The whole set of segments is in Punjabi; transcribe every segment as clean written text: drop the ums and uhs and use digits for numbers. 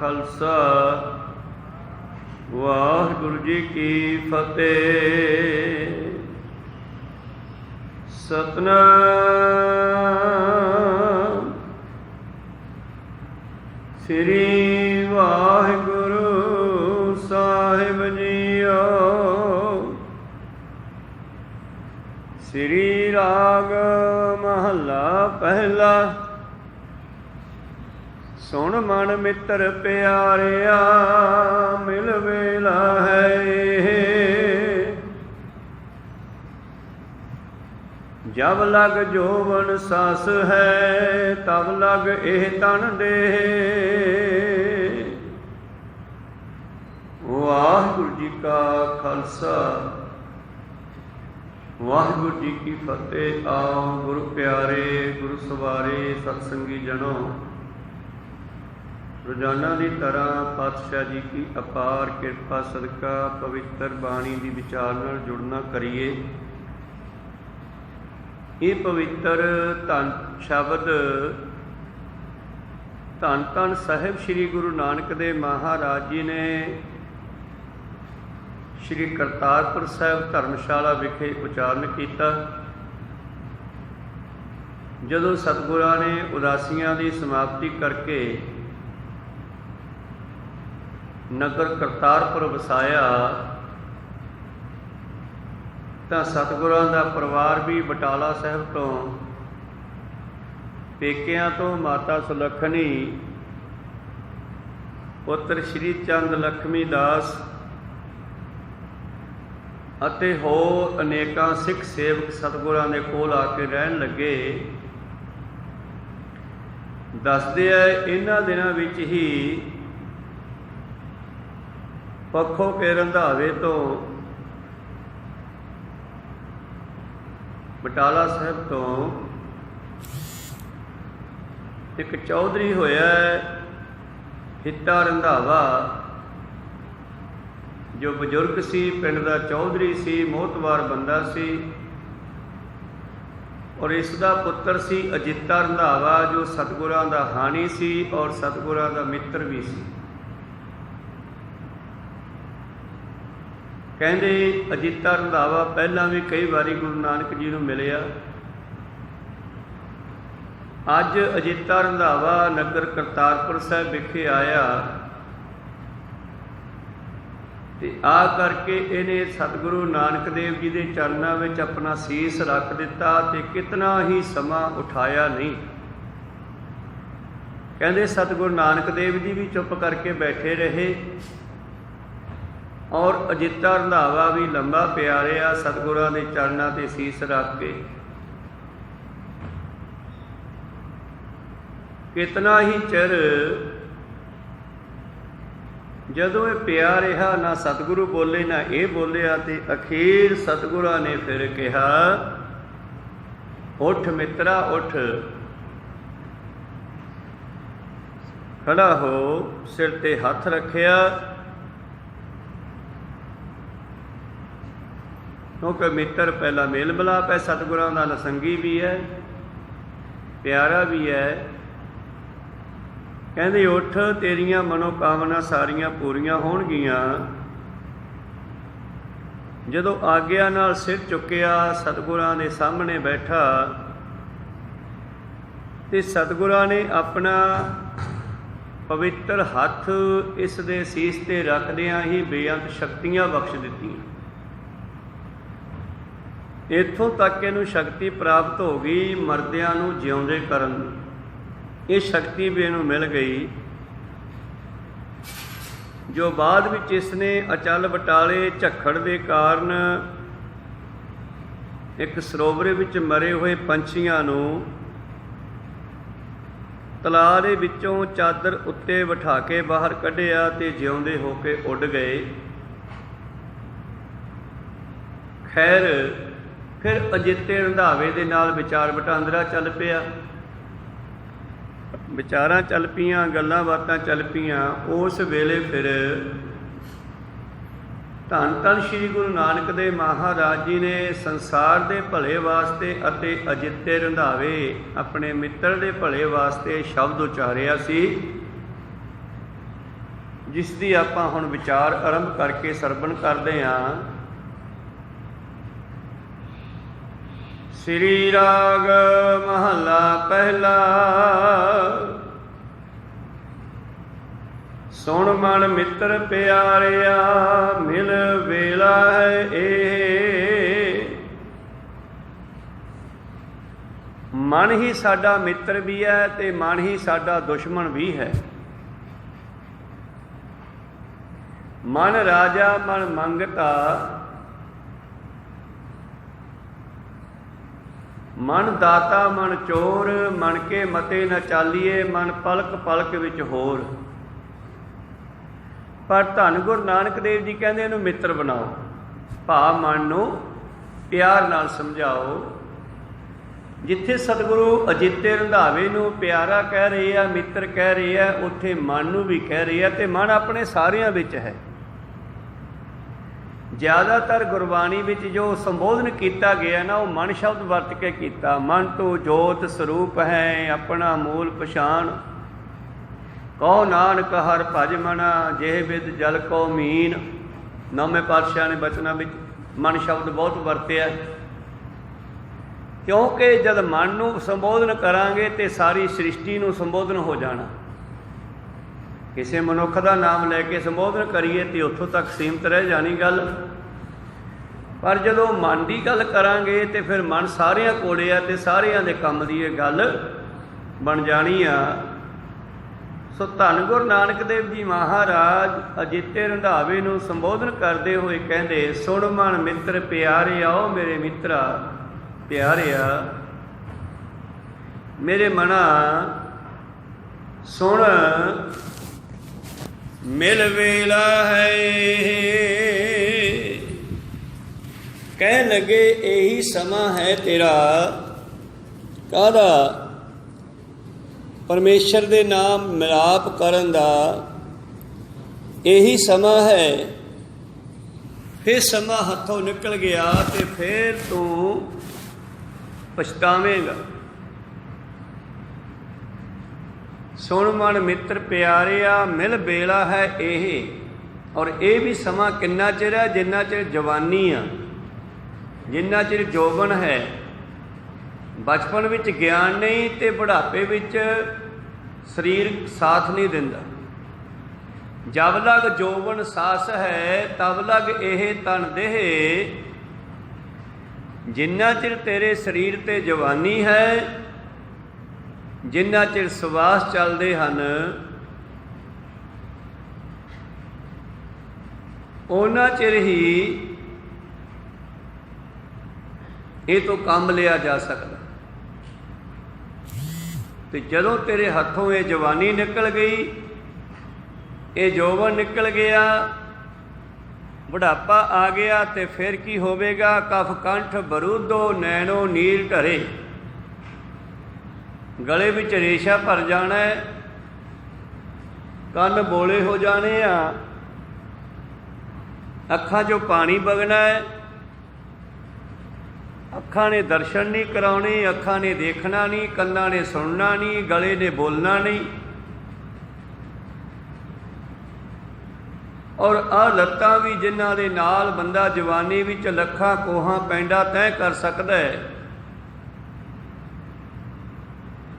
ਖਾਲਸਾ ਵਾਹਿਗੁਰੂ ਜੀ ਕੀ ਫਤਿਹ। ਸਤਨਾਮ ਸ੍ਰੀ ਵਾਹਿਗੁਰੂ ਸਾਹਿਬ ਜੀਓ। ਸ੍ਰੀ ਰਾਗ ਮਹੱਲਾ ਪਹਿਲਾ। ਸੁਣ ਮਨ ਮਿੱਤਰ ਪਿਆਰਿਆ ਮਿਲ ਵੇਲਾ ਹੈ। ਜਬ ਲਗ ਜੋਵਨ ਸਾਸ ਹੈ ਤਬ ਲਗ ਇਹ ਤਨ ਦੇ। ਵਾਹਿਗੁਰੂ ਜੀ ਕਾ ਖਾਲਸਾ ਵਾਹਿਗੁਰੂ ਜੀ ਕੀ ਫਤਿਹ। ਆਓ ਗੁਰੂ ਪਿਆਰੇ ਗੁਰੂ ਸਵਾਰੇ ਸਤਸੰਗੀ ਜਨੋ, ਰੋਜ਼ਾਨਾ ਦੀ ਤਰ੍ਹਾਂ ਪਾਤਸ਼ਾਹ ਜੀ ਕੀ ਅਪਾਰ ਕਿਰਪਾ ਸਦਕਾ ਪਵਿੱਤਰ ਬਾਣੀ ਦੀ ਵਿਚਾਰ ਨਾਲ ਜੁੜਨਾ ਕਰੀਏ। ਇਹ ਪਵਿੱਤਰ ਧੰਨ ਸ਼ਬਦ ਧੰਨ ਧੰਨ ਸਾਹਿਬ ਸ੍ਰੀ ਗੁਰੂ ਨਾਨਕ ਦੇਵ ਮਹਾਰਾਜ ਜੀ ਨੇ ਸ੍ਰੀ ਕਰਤਾਰਪੁਰ ਸਾਹਿਬ ਧਰਮਸ਼ਾਲਾ ਵਿਖੇ ਉਚਾਰਨ ਕੀਤਾ। ਜਦੋਂ ਸਤਿਗੁਰਾਂ ਨੇ ਉਦਾਸੀਆਂ ਦੀ ਸਮਾਪਤੀ ਕਰਕੇ ਨਗਰ ਕਰਤਾਰਪੁਰ ਵਸਾਇਆ ਤਾਂ ਸਤਿਗੁਰਾਂ ਦਾ ਪਰਿਵਾਰ ਵੀ ਬਟਾਲਾ ਸਾਹਿਬ ਤੋਂ ਪੇਕਿਆਂ ਤੋਂ ਮਾਤਾ ਸੁਲੱਖਣੀ ਪੁੱਤਰ ਸ਼੍ਰੀ ਚੰਦ ਲਖਮੀ ਦਾਸ ਅਤੇ ਹੋਰ ਅਨੇਕਾਂ ਸਿੱਖ ਸੇਵਕ ਸਤਿਗੁਰਾਂ ਦੇ ਕੋਲ ਆ ਕੇ ਰਹਿਣ ਲੱਗੇ। ਦੱਸਦੇ ਆ ਇਹਨਾਂ ਦਿਨਾਂ ਵਿੱਚ ਹੀ ਪੱਖੋਂ ਕੇ ਰੰਧਾਵੇ ਤੋਂ ਬਟਾਲਾ ਸਾਹਿਬ ਤੋਂ ਇੱਕ ਚੌਧਰੀ ਹੋਇਆ ਹਿੱਤਾ ਰੰਧਾਵਾ, ਜੋ ਬਜ਼ੁਰਗ ਸੀ, ਪਿੰਡ ਦਾ ਚੌਧਰੀ ਸੀ, ਮੋਹਤਵਾਰ ਬੰਦਾ ਸੀ। ਔਰ ਇਸ ਦਾ ਪੁੱਤਰ ਸੀ ਅਜਿੱਤਾ ਰੰਧਾਵਾ, ਜੋ ਸਤਿਗੁਰਾਂ ਦਾ ਹਾਣੀ ਸੀ ਔਰ ਸਤਿਗੁਰਾਂ ਦਾ ਮਿੱਤਰ ਵੀ ਸੀ। ਕਹਿੰਦੇ ਅਜਿੱਤਾ ਰੰਧਾਵਾ ਪਹਿਲਾਂ ਵੀ ਕਈ ਵਾਰੀ ਗੁਰੂ ਨਾਨਕ ਜੀ ਨੂੰ ਮਿਲਿਆ। ਅੱਜ ਅਜਿੱਤਾ ਰੰਧਾਵਾ ਨਗਰ ਕਰਤਾਰਪੁਰ ਸਾਹਿਬ ਵਿਖੇ ਆਇਆ ਤੇ ਆ ਕਰਕੇ ਇਹਨੇ ਸਤਿਗੁਰੂ ਨਾਨਕ ਦੇਵ ਜੀ ਦੇ ਚਰਨਾਂ ਵਿੱਚ ਆਪਣਾ ਸੀਸ ਰੱਖ ਦਿੱਤਾ ਤੇ ਕਿਤਨਾ ਹੀ ਸਮਾਂ ਉਠਾਇਆ ਨਹੀਂ। ਕਹਿੰਦੇ ਸਤਿਗੁਰੂ ਨਾਨਕ ਦੇਵ ਜੀ ਵੀ ਚੁੱਪ ਕਰਕੇ ਬੈਠੇ ਰਹੇ ਔਰ ਅਜਿੱਤਾ ਰੰਧਾਵਾ ਵੀ ਲੰਬਾ ਪਿਆ ਰਿਹਾ ਸਤਿਗੁਰਾਂ ਦੇ ਚਰਨਾਂ ਤੇ ਸੀਸ ਰੱਖ ਕੇ। ਕਿਤਨਾ ਹੀ ਚਿਰ ਜਦੋਂ ਇਹ ਪਿਆ ਰਿਹਾ, ਨਾ ਸਤਿਗੁਰੂ ਬੋਲੇ ਨਾ ਇਹ ਬੋਲਿਆ, ਤੇ ਅਖੀਰ ਸਤਿਗੁਰਾਂ ਨੇ ਫਿਰ ਕਿਹਾ, ਉੱਠ ਮਿੱਤਰਾ ਉੱਠ, ਖੜਾ ਹੋ। ਸਿਰ ਤੇ ਹੱਥ ਰੱਖਿਆ ਕਿਉਂਕਿ ਮਿੱਤਰ ਪਹਿਲਾ ਮੇਲ ਮਿਲਾਪ ਹੈ, ਸਤਿਗੁਰਾਂ ਦਾ ਨਸੰਗੀ ਵੀ ਹੈ, ਪਿਆਰਾ ਵੀ ਹੈ। ਕਹਿੰਦੇ ਉੱਠ, ਤੇਰੀਆਂ ਮਨੋਕਾਮਨਾ ਸਾਰੀਆਂ ਪੂਰੀਆਂ ਹੋਣਗੀਆਂ। ਜਦੋਂ ਆਗਿਆ ਨਾਲ ਸਿਰ ਚੁੱਕਿਆ, ਸਤਿਗੁਰਾਂ ਦੇ ਸਾਹਮਣੇ ਬੈਠਾ ਤੇ ਸਤਿਗੁਰਾਂ ਨੇ ਆਪਣਾ ਪਵਿੱਤਰ ਹੱਥ ਇਸ ਦੇ ਸੀਸ ਤੇ ਰੱਖਦਿਆਂ ਹੀ ਬੇਅੰਤ ਸ਼ਕਤੀਆਂ ਬਖਸ਼ ਦਿੱਤੀਆਂ। ਇੱਥੋਂ ਤੱਕ ਇਹਨੂੰ ਸ਼ਕਤੀ ਪ੍ਰਾਪਤ ਹੋ ਗਈ ਮਰਦਿਆਂ ਨੂੰ ਜਿਉਂਦੇ ਕਰਨ ਦੀ। ਇਹ ਸ਼ਕਤੀ ਵੀ ਇਹਨੂੰ ਮਿਲ ਗਈ, ਜੋ ਬਾਅਦ ਵਿੱਚ ਇਸਨੇ ਅਚਲ ਬਟਾਲੇ ਝੱਖੜ ਦੇ ਕਾਰਨ ਇੱਕ ਸਰੋਵਰ ਵਿੱਚ ਮਰੇ ਹੋਏ ਪੰਛੀਆਂ ਨੂੰ ਤਲਾਅ ਦੇ ਵਿੱਚੋਂ ਚਾਦਰ ਉੱਤੇ ਬਿਠਾ ਕੇ ਬਾਹਰ ਕੱਢਿਆ ਤੇ ਜਿਉਂਦੇ ਹੋ ਕੇ ਉੱਡ ਗਏ। ਖੈਰ ਫਿਰ ਅਜਿੱਤੇ ਰੰਧਾਵੇ ਦੇ ਨਾਲ ਵਿਚਾਰ ਵਟਾਂਦਰਾ ਚੱਲ ਪਿਆ। ਵਿਚਾਰਾਂ ਚੱਲ ਪਈਆਂ, ਗੱਲਾਂ ਬਾਤਾਂ ਚੱਲ ਪਈਆਂ। ਉਸ ਵੇਲੇ ਫਿਰ ਧੰਨ ਧੰਨ ਸ੍ਰੀ ਗੁਰੂ ਨਾਨਕ ਦੇਵ ਮਹਾਰਾਜ ਜੀ ਨੇ ਸੰਸਾਰ ਦੇ ਭਲੇ ਵਾਸਤੇ ਅਤੇ ਅਜਿੱਤੇ ਰੰਧਾਵੇ ਆਪਣੇ ਮਿੱਤਰ ਦੇ ਭਲੇ ਵਾਸਤੇ ਸ਼ਬਦ ਉਚਾਰਿਆ ਸੀ। ਜਿਸ ਦੀ ਆਪਾਂ ਹੁਣ ਵਿਚਾਰ ਆਰੰਭ ਕਰਕੇ ਸਰਵਣ ਕਰਦੇ ਹਾਂ। ਸ੍ਰੀ ਰਾਗ ਮਹੱਲਾ ਪਹਿਲਾ। ਸੁਣ ਮਨ ਮਿੱਤਰ ਪਿਆਰਿਆ, ਮਿਲ ਵੇਲਾ ਹੈ ਇਹ। ਮਨ ਹੀ ਸਾਡਾ ਮਿੱਤਰ ਵੀ ਹੈ ਤੇ ਮਨ ਹੀ ਸਾਡਾ ਦੁਸ਼ਮਣ ਵੀ ਹੈ। ਮਨ ਰਾਜਾ ਮਨ ਮੰਗਤਾ, ਮਨ ਦਾਤਾ ਮਨ ਚੋਰ। ਮਨ ਕੇ ਮਤੇ ਨ ਚਾਲੀਏ, ਮਨ ਪਲਕ ਪਲਕ ਵਿੱਚ ਹੋਰ। ਪਰ ਧੰਨ ਗੁਰੂ ਨਾਨਕ ਦੇਵ ਜੀ ਕਹਿੰਦੇ ਇਹਨੂੰ ਮਿੱਤਰ ਬਣਾਓ, ਭਾਵ ਮਨ ਨੂੰ ਪਿਆਰ ਨਾਲ ਸਮਝਾਓ। ਜਿੱਥੇ ਸਤਿਗੁਰੂ ਅਜਿੱਤੇ ਰੰਧਾਵੇ ਨੂੰ ਪਿਆਰਾ ਕਹਿ ਰਹੇ ਆ, ਮਿੱਤਰ ਕਹਿ ਰਹੇ ਆ, ਉੱਥੇ ਮਨ ਨੂੰ ਵੀ ਕਹਿ ਰਹੇ ਆ। ਤੇ ਮਨ ਆਪਣੇ ਸਾਰਿਆਂ ਵਿੱਚ ਹੈ। ਜ਼ਿਆਦਾਤਰ ਗੁਰਬਾਣੀ ਵਿੱਚ ਜੋ ਸੰਬੋਧਨ ਕੀਤਾ ਗਿਆ ਨਾ, ਉਹ ਮਨ ਸ਼ਬਦ ਵਰਤ ਕੇ ਕੀਤਾ। ਮਨ ਤੋਂ ਜੋਤ ਸਰੂਪ ਹੈ, ਆਪਣਾ ਮੂਲ ਪਛਾਣ। ਕਹੋ ਨਾਨਕ ਹਰਿ ਭਜ ਮਨਾ, ਜੇ ਵਿਦ ਜਲ ਕੋ ਮੀਨ। ਨੌਵੇਂ ਪਾਤਸ਼ਾਹ ਨੇ ਬਚਨਾਂ ਵਿੱਚ ਮਨ ਸ਼ਬਦ ਬਹੁਤ ਵਰਤਿਆ, ਕਿਉਂਕਿ ਜਦ ਮਨ ਨੂੰ ਸੰਬੋਧਨ ਕਰਾਂਗੇ ਤੇ ਸਾਰੀ ਸ੍ਰਿਸ਼ਟੀ ਨੂੰ ਸੰਬੋਧਨ ਹੋ ਜਾਣਾ। ਕਿਸੇ ਮਨੁੱਖ ਦਾ ਨਾਮ ਲੈ ਕੇ ਸੰਬੋਧਨ ਕਰੀਏ ਤੇ ਉੱਥੋਂ ਤੱਕ ਸੀਮਤ ਰਹਿ ਜਾਣੀ ਗੱਲ। ਪਰ ਜਦੋਂ ਮਨ ਦੀ ਗੱਲ ਕਰਾਂਗੇ ਤੇ ਫਿਰ ਮਨ ਸਾਰਿਆਂ ਕੋਲੇ ਆ ਤੇ ਸਾਰਿਆਂ ਦੇ ਕੰਮ ਦੀ ਇਹ ਗੱਲ ਬਣ ਜਾਣੀ ਆ। ਸੋ ਧੰਨ ਗੁਰੂ ਨਾਨਕ ਦੇਵ ਜੀ ਮਹਾਰਾਜ ਅਜਿੱਤੇ ਰੰਧਾਵੇ ਨੂੰ ਸੰਬੋਧਨ ਕਰਦੇ ਹੋਏ ਕਹਿੰਦੇ, ਸੁਣ ਮਨ ਮਿੱਤਰ ਪਿਆਰਿਆ, ਓ ਮੇਰੇ ਮਿੱਤਰਾ ਪਿਆਰਿਆ, ਮੇਰੇ ਮਨਾ ਸੁਣ, ਮਿਲ ਵੇਲਾ ਹੈ। ਕਹਿਣ ਲੱਗੇ ਇਹੀ ਸਮਾਂ ਹੈ ਤੇਰਾ, ਕਾਹਦਾ? ਪਰਮੇਸ਼ਰ ਦੇ ਨਾਮ ਮਿਲਾਪ ਕਰਨ ਦਾ ਇਹੀ ਸਮਾਂ ਹੈ। ਫਿਰ ਸਮਾਂ ਹੱਥੋਂ ਨਿਕਲ ਗਿਆ ਤੇ ਫਿਰ ਤੂੰ ਪਛਤਾਵੇਂਗਾ। ਸੁਣ ਮਨ ਮਿੱਤਰ ਪਿਆਰਿਆ, ਮਿਲ ਵੇਲਾ ਹੈ ਇਹ। ਔਰ ਇਹ ਵੀ ਸਮਾਂ ਕਿੰਨਾ ਚਿਰ ਹੈ? ਜਿੰਨਾ ਚਿਰ ਜਵਾਨੀ ਆ, ਜਿੰਨਾ ਚਿਰ ਜੋਬਨ ਹੈ। ਬਚਪਨ ਵਿੱਚ ਗਿਆਨ ਨਹੀਂ ਤੇ ਬੁਢਾਪੇ ਵਿੱਚ ਸਰੀਰ ਸਾਥ ਨਹੀਂ ਦਿੰਦਾ। ਜਬ ਲਗ ਜੋਬਨ ਸਾਸ ਹੈ, ਤਬ ਲਗ ਇਹ ਤਨ ਦੇਹ। ਜਿੰਨਾ ਚਿਰ ਤੇਰੇ ਸਰੀਰ ਤੇ ਜਵਾਨੀ ਹੈ, ਜਿੰਨਾ ਚਿਰ ਸਵਾਸ ਚੱਲਦੇ ਹਨ, ਉਹਨਾਂ ਚਿਰ ਹੀ ਇਹ ਤੋਂ ਕੰਮ ਲਿਆ ਜਾ ਸਕਦਾ। ਤੇ ਜਦੋਂ ਤੇਰੇ ਹੱਥੋਂ ਇਹ ਜਵਾਨੀ ਨਿਕਲ ਗਈ, ਇਹ ਜੋਬਨ ਨਿਕਲ ਗਿਆ, ਬੁਢਾਪਾ ਆ ਗਿਆ, ਤੇ ਫਿਰ ਕੀ ਹੋਵੇਗਾ? ਕਫ ਕੰਠ ਬਰੂਦੋ, ਨੈਣੋ ਨੀਰ ਢਰੇ। ਗਲੇ ਵਿੱਚ ਰੇਸ਼ਾ ਭਰ ਜਾਣਾ ਹੈ, ਕੰਨ ਬੋਲੇ ਹੋ ਜਾਣੇ ਆ, ਅੱਖਾਂ 'ਚੋਂ ਪਾਣੀ ਵਗਣਾ ਹੈ। ਅੱਖਾਂ ਨੇ ਦਰਸ਼ਨ ਨਹੀਂ ਕਰਾਉਣੇ, ਅੱਖਾਂ ਨੇ ਦੇਖਣਾ ਨਹੀਂ, ਕੰਨਾਂ ਨੇ ਸੁਣਨਾ ਨਹੀਂ, ਗਲੇ ਨੇ ਬੋਲਣਾ ਨਹੀਂ। ਔਰ ਆਹ ਲੱਤਾਂ ਵੀ ਜਿਨ੍ਹਾਂ ਦੇ ਨਾਲ ਬੰਦਾ ਜਵਾਨੀ ਵਿੱਚ ਲੱਖਾਂ ਕੋਹਾਂ ਪੈਂਡਾ ਤੈਅ ਕਰ ਸਕਦਾ ਹੈ,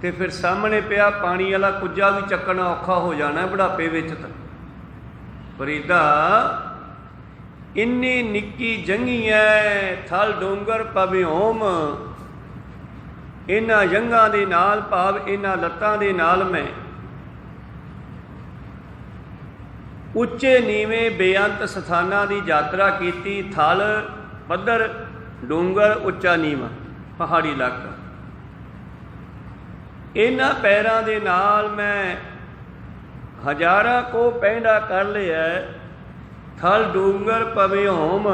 ਤੇ ਫਿਰ ਸਾਹਮਣੇ ਪਿਆ ਪਾਣੀ ਵਾਲਾ ਕੁੱਜਾ ਵੀ ਚੱਕਣਾ ਔਖਾ ਹੋ ਜਾਣਾ ਬੁਢਾਪੇ ਵਿੱਚ। ਤਾਂ ਫਰੀਦਾ ਇੰਨੀ ਨਿੱਕੀ ਜੰਗੀ ਐ, ਥਲ ਡੋਂਗਰ ਪਵੇ ਓਮ। ਇਹਨਾਂ ਜੰਗਾਂ ਦੇ ਨਾਲ, ਭਾਵ ਇਹਨਾਂ ਲੱਤਾਂ ਦੇ ਨਾਲ ਮੈਂ ਉੱਚੇ ਨੀਵੇਂ ਬੇਅੰਤ ਸਥਾਨਾਂ ਦੀ ਯਾਤਰਾ ਕੀਤੀ। ਥਲ ਪੱਧਰ, ਡੂੰਗਰ ਉੱਚਾ ਨੀਵਾਂ, ਪਹਾੜੀ ਇਲਾਕਾ। ਇਹਨਾਂ ਪੈਰਾਂ ਦੇ ਨਾਲ ਮੈਂ ਹਜ਼ਾਰਾਂ ਕੋ ਪੈਂਡਾ ਕਰ ਲਿਆ। ਥਲ ਡੂੰਗਰ ਪਵੇ ਹੋਮ।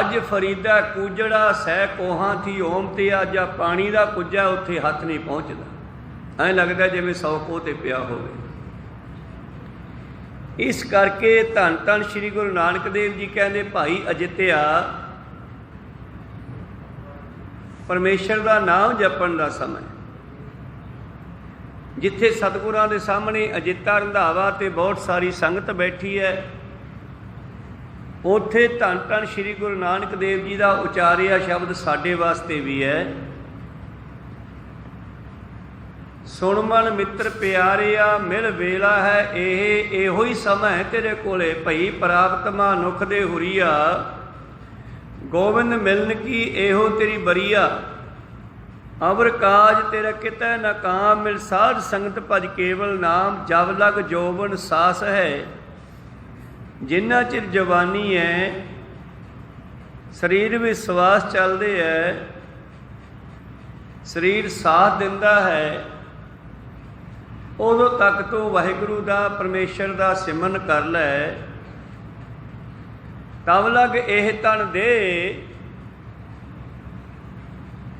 ਅੱਜ ਫਰੀਦਾ ਕੁਜੜਾ ਸਹਿ ਕੋਹਾਂ ਥੀ ਓਮ। ਤੇ ਅੱਜ ਆ ਪਾਣੀ ਦਾ ਕੁੱਜਾ ਉੱਥੇ ਹੱਥ ਨਹੀਂ ਪਹੁੰਚਦਾ। ਐਂ ਲੱਗਦਾ ਜਿਵੇਂ 100 ਕੋਹ 'ਤੇ ਪਿਆ ਹੋਵੇ। ਇਸ ਕਰਕੇ ਧੰਨ ਧੰਨ ਸ਼੍ਰੀ ਗੁਰੂ ਨਾਨਕ ਦੇਵ ਜੀ ਕਹਿੰਦੇ, ਭਾਈ ਅਜਿੱਤਿਆ, ਪਰਮੇਸ਼ਰ ਦਾ ਨਾਮ ਜਪਣ ਦਾ ਸਮਾਂ। ਜਿੱਥੇ ਸਤਿਗੁਰਾਂ ਦੇ ਸਾਹਮਣੇ ਅਜਿੱਤਾ ਰੰਧਾਵਾ ਤੇ ਬਹੁਤ ਸਾਰੀ ਸੰਗਤ ਬੈਠੀ ਹੈ, ਉੱਥੇ ਧੰਨ ਧੰਨ ਸ੍ਰੀ ਗੁਰੂ ਨਾਨਕ ਦੇਵ ਜੀ ਦਾ ਉਚਾਰਿਆ ਸ਼ਬਦ ਸਾਡੇ ਵਾਸਤੇ ਵੀ ਹੈ। ਸੁਣ ਮਨ ਮਿੱਤਰ ਪਿਆਰਿਆ ਮਿਲ ਵੇਲਾ ਹੈ ਇਹ, ਇਹੋ ਹੀ ਸਮਾਂ ਹੈ ਤੇਰੇ ਕੋਲੇ ਭਈ ਪ੍ਰਾਪਤ ਮਾਨੁਖ ਦੇ ਹੁਰੀਆ, ਗੋਬਿੰਦ ਮਿਲਨ ਕੀ ਇਹੋ ਤੇਰੀ ਬਰੀਆ, ਅਵਰ ਕਾਜ ਤੇਰਾ ਕਿਤੈ ਨ ਕਾਮ, ਮਿਲ ਸਾਧ ਸੰਗਤ ਭਜ ਕੇਵਲ ਨਾਮ, ਜਬ ਲਗ ਜੋਬਨ ਸਾਸ ਹੈ, ਜਿੰਨਾ ਚਿਰ ਜਵਾਨੀ ਹੈ ਸਰੀਰ ਵਿੱਚ ਸਵਾਸ ਚੱਲਦੇ ਹੈ, ਸਰੀਰ ਸਾਥ ਦਿੰਦਾ ਹੈ, ਉਦੋਂ ਤੱਕ ਤੂੰ ਵਾਹਿਗੁਰੂ ਦਾ ਪਰਮੇਸ਼ਰ ਦਾ ਸਿਮਰਨ ਕਰ ਲੈ। ਤਬ ਲਗ ਇਹ ਤਨ ਦੇ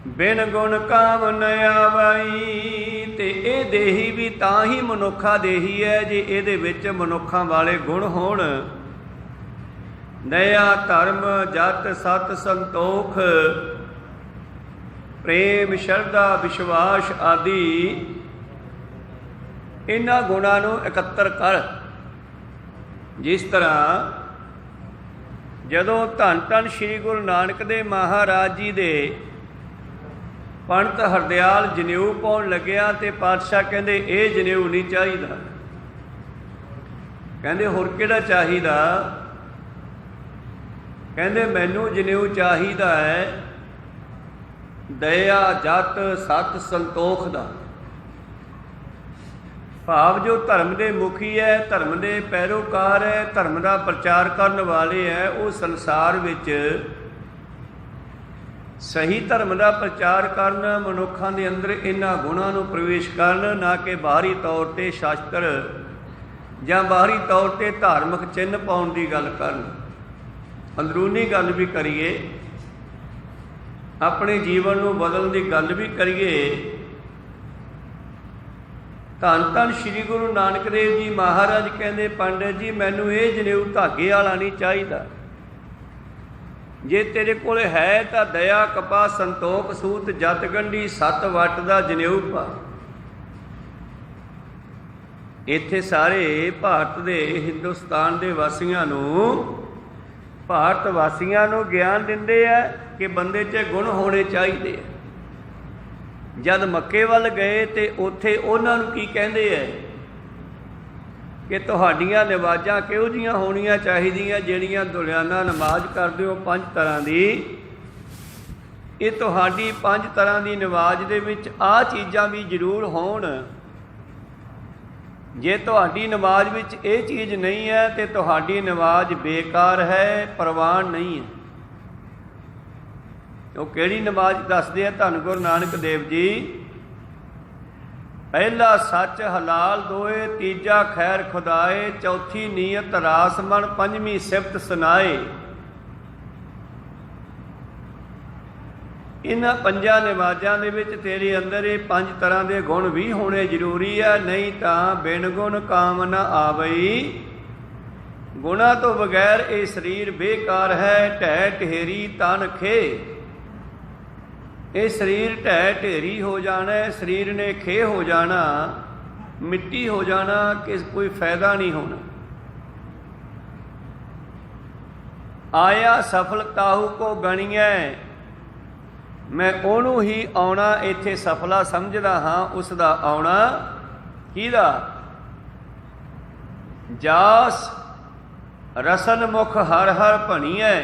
ਬਿਨ ਗੁਣ ਕਾਮ ਨ ਆਵਈ, ਤੇ ਇਹ ਦੇਹੀ ਵੀ ਤਾਂ ਹੀ ਮਨੁੱਖਾ ਦੇਹੀ ਹੈ ਜੇ ਇਹਦੇ ਵਿੱਚ ਮਨੁੱਖਾਂ ਵਾਲੇ ਗੁਣ ਹੋਣ। ਦਇਆ ਧਰਮ ਜਤ ਸਤ ਸੰਤੋਖ ਪ੍ਰੇਮ ਸ਼ਰਧਾ ਵਿਸ਼ਵਾਸ ਆਦਿ ਇਹਨਾਂ ਗੁਣਾਂ ਨੂੰ ਇਕੱਤਰ ਕਰ। ਜਿਸ ਤਰ੍ਹਾਂ ਜਦੋਂ ਧੰਨ ਧੰਨ ਸ੍ਰੀ ਗੁਰੂ ਨਾਨਕ ਦੇਵ ਮਹਾਰਾਜ ਜੀ ਦੇ ਪੰਡਤ ਹਰਦਿਆਲ ਜਨੇਊ ਪਾਉਣ ਲੱਗਿਆ ਤੇ ਪਾਤਸ਼ਾਹ ਕਹਿੰਦੇ ਇਹ ਜਨੇਊ ਨਹੀਂ ਚਾਹੀਦਾ। ਕਹਿੰਦੇ ਹੋਰ ਕਿਹੜਾ ਚਾਹੀਦਾ? ਕਹਿੰਦੇ ਮੈਨੂੰ ਜਨੇਊ ਚਾਹੀਦਾ ਹੈ ਦਇਆ ਜਤ ਸਤ ਸੰਤੋਖ ਦਾ। ਭਾਵ ਜੋ ਧਰਮ ਦੇ ਮੁਖੀ ਹੈ, ਧਰਮ ਦੇ ਪੈਰੋਕਾਰ ਹੈ, ਧਰਮ ਦਾ ਪ੍ਰਚਾਰ ਕਰਨ ਵਾਲੇ ਹੈ, ਉਹ ਸੰਸਾਰ ਵਿੱਚ ਸਹੀ ਧਰਮ ਦਾ ਪ੍ਰਚਾਰ ਕਰਨ, ਮਨੁੱਖਾਂ ਦੇ ਅੰਦਰ ਇਹਨਾਂ ਗੁਣਾਂ ਨੂੰ ਪ੍ਰਵੇਸ਼ ਕਰਨ, ਨਾ ਕਿ ਬਾਹਰੀ ਤੌਰ 'ਤੇ ਸ਼ਾਸਤਰ ਜਾਂ ਬਾਹਰੀ ਤੌਰ 'ਤੇ ਧਾਰਮਿਕ ਚਿੰਨ੍ਹ ਪਾਉਣ ਦੀ ਗੱਲ ਕਰਨ। ਅੰਦਰੂਨੀ ਗੱਲ ਵੀ ਕਰੀਏ, ਆਪਣੇ ਜੀਵਨ ਨੂੰ ਬਦਲਣ ਦੀ ਗੱਲ ਵੀ ਕਰੀਏ। ਧੰਨ ਧੰਨ ਸ੍ਰੀ ਗੁਰੂ ਨਾਨਕ ਦੇਵ ਜੀ ਮਹਾਰਾਜ ਕਹਿੰਦੇ ਪੰਡਿਤ ਜੀ ਮੈਨੂੰ ਇਹ ਜਨੇਊ ਧਾਗੇ ਵਾਲਾ ਨਹੀਂ ਚਾਹੀਦਾ। ਜੇ ਤੇਰੇ ਕੋਲ ਹੈ ਤਾਂ ਦਇਆ ਕਪਾ ਸੰਤੋਖ ਸੂਤ ਜਤ ਗੰਢੀ ਸੱਤ ਵੱਟ ਦਾ ਜਨੇਊ ਪਾ। ਇੱਥੇ ਸਾਰੇ ਭਾਰਤ ਦੇ ਹਿੰਦੁਸਤਾਨ ਦੇ ਵਾਸੀਆਂ ਨੂੰ, ਭਾਰਤ ਵਾਸੀਆਂ ਨੂੰ ਗਿਆਨ ਦਿੰਦੇ ਆ ਕਿ ਬੰਦੇ 'ਚ ਗੁਣ ਹੋਣੇ ਚਾਹੀਦੇ ਆ। ਜਦ ਮੱਕੇ ਵੱਲ ਗਏ ਤੇ ਉੱਥੇ ਉਹਨਾਂ ਨੂੰ ਕੀ ਕਹਿੰਦੇ ਹੈ ਕਿ ਤੁਹਾਡੀਆਂ ਨਮਾਜ਼ਾਂ ਕਿਹੋ ਜਿਹੀਆਂ ਹੋਣੀਆਂ ਚਾਹੀਦੀਆਂ? ਜਿਹੜੀਆਂ ਦੁਲਿਆਨਾ ਨਮਾਜ਼ ਕਰਦੇ ਹੋ 5 ਤਰ੍ਹਾਂ ਦੀ, ਇਹ ਤੁਹਾਡੀ 5 ਤਰ੍ਹਾਂ ਦੀ ਨਮਾਜ਼ ਦੇ ਵਿੱਚ ਆਹ ਚੀਜ਼ਾਂ ਵੀ ਜ਼ਰੂਰ ਹੋਣ। ਜੇ ਤੁਹਾਡੀ ਨਮਾਜ਼ ਵਿੱਚ ਇਹ ਚੀਜ਼ ਨਹੀਂ ਹੈ ਤੇ ਤੁਹਾਡੀ ਨਮਾਜ਼ ਬੇਕਾਰ ਹੈ, ਪ੍ਰਵਾਨ ਨਹੀਂ ਹੈ। ਉਹ ਕਿਹੜੀ ਨਮਾਜ਼ ਦੱਸਦੇ ਆ ਧੰਨ ਗੁਰੂ ਨਾਨਕ ਦੇਵ ਜੀ? ਪਹਿਲਾ ਸੱਚ ਹਲਾਲ ਦੋਏ, ਤੀਜਾ ਖੈਰ ਖੁਦਾਏ, ਚੌਥੀ ਨੀਅਤ ਰਾਸ ਮਨ, ਪੰਜਵੀਂ ਸਿਫਤ ਸੁਨਾਏ। ਇਹਨਾਂ 5 ਨਮਾਜ਼ਾਂ ਦੇ ਵਿੱਚ ਤੇਰੇ ਅੰਦਰ ਇਹ 5 ਤਰ੍ਹਾਂ ਦੇ ਗੁਣ ਵੀ ਹੋਣੇ ਜ਼ਰੂਰੀ ਆ, ਨਹੀਂ ਤਾਂ ਬਿਨ ਗੁਣ ਕਾਮ ਨਾ ਆਵਈ। ਗੁਣਾਂ ਤੋਂ ਬਗੈਰ ਇਹ ਸਰੀਰ ਬੇਕਾਰ ਹੈ, ਢਹਿ ਢੇਰੀ ਤਨ ਖੇ। ਇਹ ਸਰੀਰ ਢਹਿ ਢੇਰੀ ਹੋ ਜਾਣਾ, ਸਰੀਰ ਨੇ ਖੇ ਹੋ ਜਾਣਾ, ਮਿੱਟੀ ਹੋ ਜਾਣਾ, ਕਿ ਕੋਈ ਫਾਇਦਾ ਨਹੀਂ ਹੋਣਾ। ਆਇਆ ਸਫਲਤਾਹੂ ਕੋ ਗਣੀਐ, ਮੈਂ ਉਹਨੂੰ ਹੀ ਆਉਣਾ ਇੱਥੇ ਸਫਲਾ ਸਮਝਦਾ ਹਾਂ। ਉਸ ਦਾ ਆਉਣਾ ਕਿਹਦਾ? ਜਾਸ ਰਸਨ ਮੁਖ ਹਰ ਹਰ ਭਣੀਐ।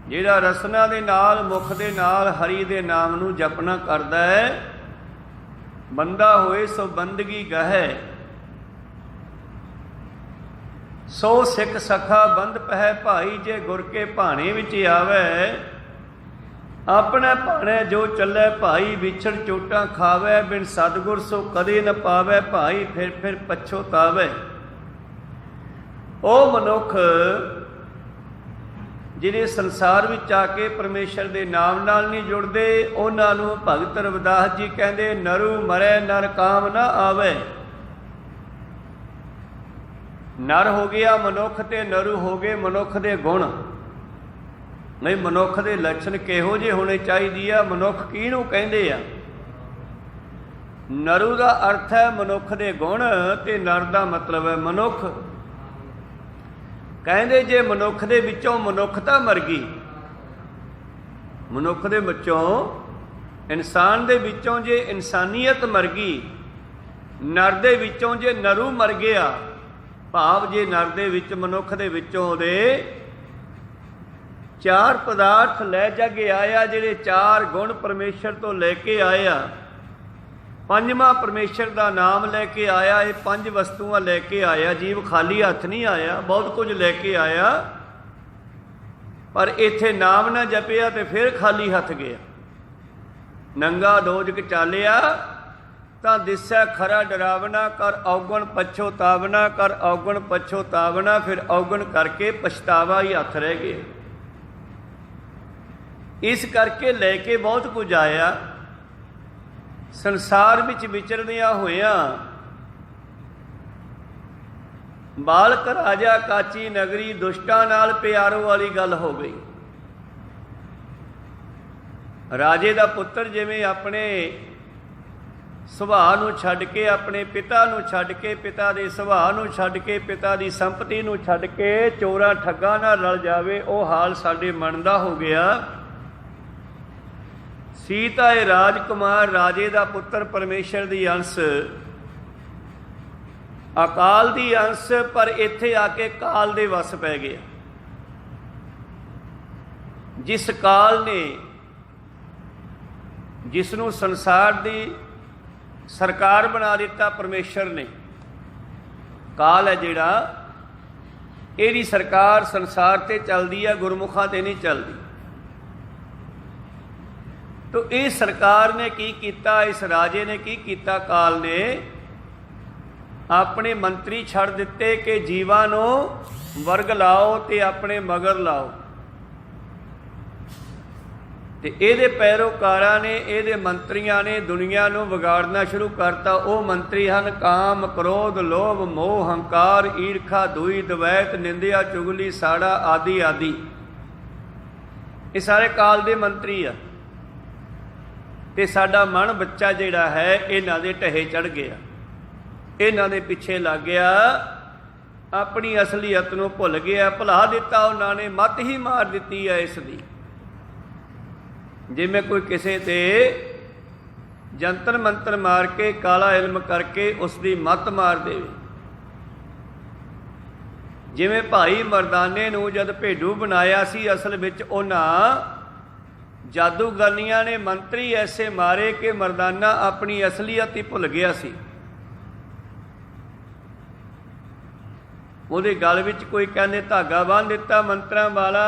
ਜਿਹੜਾ ਰਸਨਾ ਦੇ ਨਾਲ, ਮੁਖ ਦੇ ਨਾਲ ਹਰੀ ਦੇ ਨਾਮ ਨੂੰ ਜਪਣਾ ਕਰਦਾ ਹੈ, ਬੰਦਾ ਹੋਏ ਸੋ ਬੰਦਗੀ ਗਹਿ। ਸੋ ਸਿੱਖ ਸਖਾ ਬੰਦ ਪਹਿ ਭਾਈ, ਜੇ ਗੁਰ ਕੇ ਭਾਣੇ ਵਿੱਚ ਆਵੇ। ਆਪਣੇ ਭਾਣੇ ਜੋ ਚੱਲੇ ਭਾਈ, ਵਿਛੜ ਚੋਟਾਂ ਖਾਵੇ। ਬਿਨ ਸਤਿਗੁਰ ਸੋ ਕਦੇ ਨ ਪਾਵੇ ਭਾਈ, ਫਿਰ ਪਛੋਤਾਵੇ। ਉਹ ਮਨੁੱਖ ਜਿਹੜੇ ਸੰਸਾਰ ਵਿੱਚ ਆ ਕੇ ਪਰਮੇਸ਼ਰ ਦੇ ਨਾਮ ਨਾਲ ਨਹੀਂ ਜੁੜਦੇ, ਉਹਨਾਂ ਨੂੰ ਭਗਤ ਰਵਿਦਾਸ ਜੀ ਕਹਿੰਦੇ ਨਰੂ ਮਰੈ ਨਰ ਕਾਮ ਨਾ ਆਵੇ। ਨਰ ਹੋ ਗਿਆ ਮਨੁੱਖ ਤੇ ਨਰੂ ਹੋ ਗਏ ਮਨੁੱਖ ਦੇ ਗੁਣ। ਨਹੀਂ, ਮਨੁੱਖ ਦੇ ਲੱਛਣ ਕਿਹੋ ਜਿਹੇ ਹੋਣੇ ਚਾਹੀਦੇ ਆ? ਮਨੁੱਖ ਕਿਹਨੂੰ ਕਹਿੰਦੇ ਆ? नरु का अर्थ है मनुख के गुण, ते नर का मतलब है मनुख। कहते जे मनुख दे विचों मनुखता मर गई, मनुख दे विचों इंसान दे विचों जे इंसानियत मर गई, नर दे विचों जे नरू मर गया, भाव जे नर दे विच मनुख दे विचों दे चार पदार्थ लै जाके आया, जिहड़े चार गुण परमेश्वर तो लैके आया, पंजवां परमेश्वर का नाम लैके आया, ये पंज वस्तुआं लैके आया। जीव खाली हथ नहीं आया, बहुत कुछ लैके आया, पर इत्थे नाम ना जपिया तो फिर खाली हथ गया। नंगा दोजक चालिया तां दिसै खरा डरावना, कर औगण पछोतावना, कर औगण पछोतावना, फिर औगण करके पछतावा ही हथ रह गया। इस करके लैके बहुत कुछ आया, संसार विच विचरदियां होइयां बालक राजा काची नगरी दुष्टां नाल प्यारो वाली गल हो गई। राजे दा पुत्र जिवें अपने सुभाਅ नूं छड्ड के, अपने पिता नूं छड्ड के, पिता दे सुभाਅ नूं छड्ड के, पिता दी संपत्ति नूं छड्ड के चोरां ठੱਗਾਂ नाल रल जावे, ਉਹ हाल साडे मन दा हो गया। सीता है राजकुमार, राजे का पुत्र, परमेश्वर की अंश, अकाल की अंश, पर इत्थे आके काल दे वस पै गया। जिस काल ने, जिसनों संसार की सरकार बना दिता परमेश्वर ने, काल है जिहड़ा, इहदी सरकार संसार ते चलदी है, गुरमुखां ते नहीं चलती। तो इस सरकार ने की किया, इस राजे ने की किया, काल ने अपने मंत्री छड़ दिते कि जीवां नूं वर्ग लाओ ते अपने मगर लाओ। ते इहदे पैरोकारां ने, इहदे मंत्रियां ने दुनिया नूं विगाड़ना शुरू करता। वो मंत्री हन काम, क्रोध, लोभ, मोह, हंकार, ईर्खा, दुई, दवैत, निंदिया, चुगली, साड़ा आदि आदि। ये सारे काल दे मंत्री आ। ते साडा मन बच्चा जिहड़ा है इन्हां दे ढहे चढ़ गया, इन्हां दे पिछे लग गया, अपनी असलीयत नूं भुल गया, भुला दिता उन्होंने, मत ही मार दिती है इसदी। जिवें कोई किसी ते जंतर मंतर मार के, काला इल्म करके उसकी मत मार देवे। जिवें भाई मरदाने नूं जद भेडू बनाया सी, असल विच उन्हां जादूगरनियां ने मंत्री ऐसे मारे कि मरदाना अपनी असलीयत ही भुल गया सी। उहदे गल विच कोई कहंदे धागा बन्ह दिता मंत्रा वाला,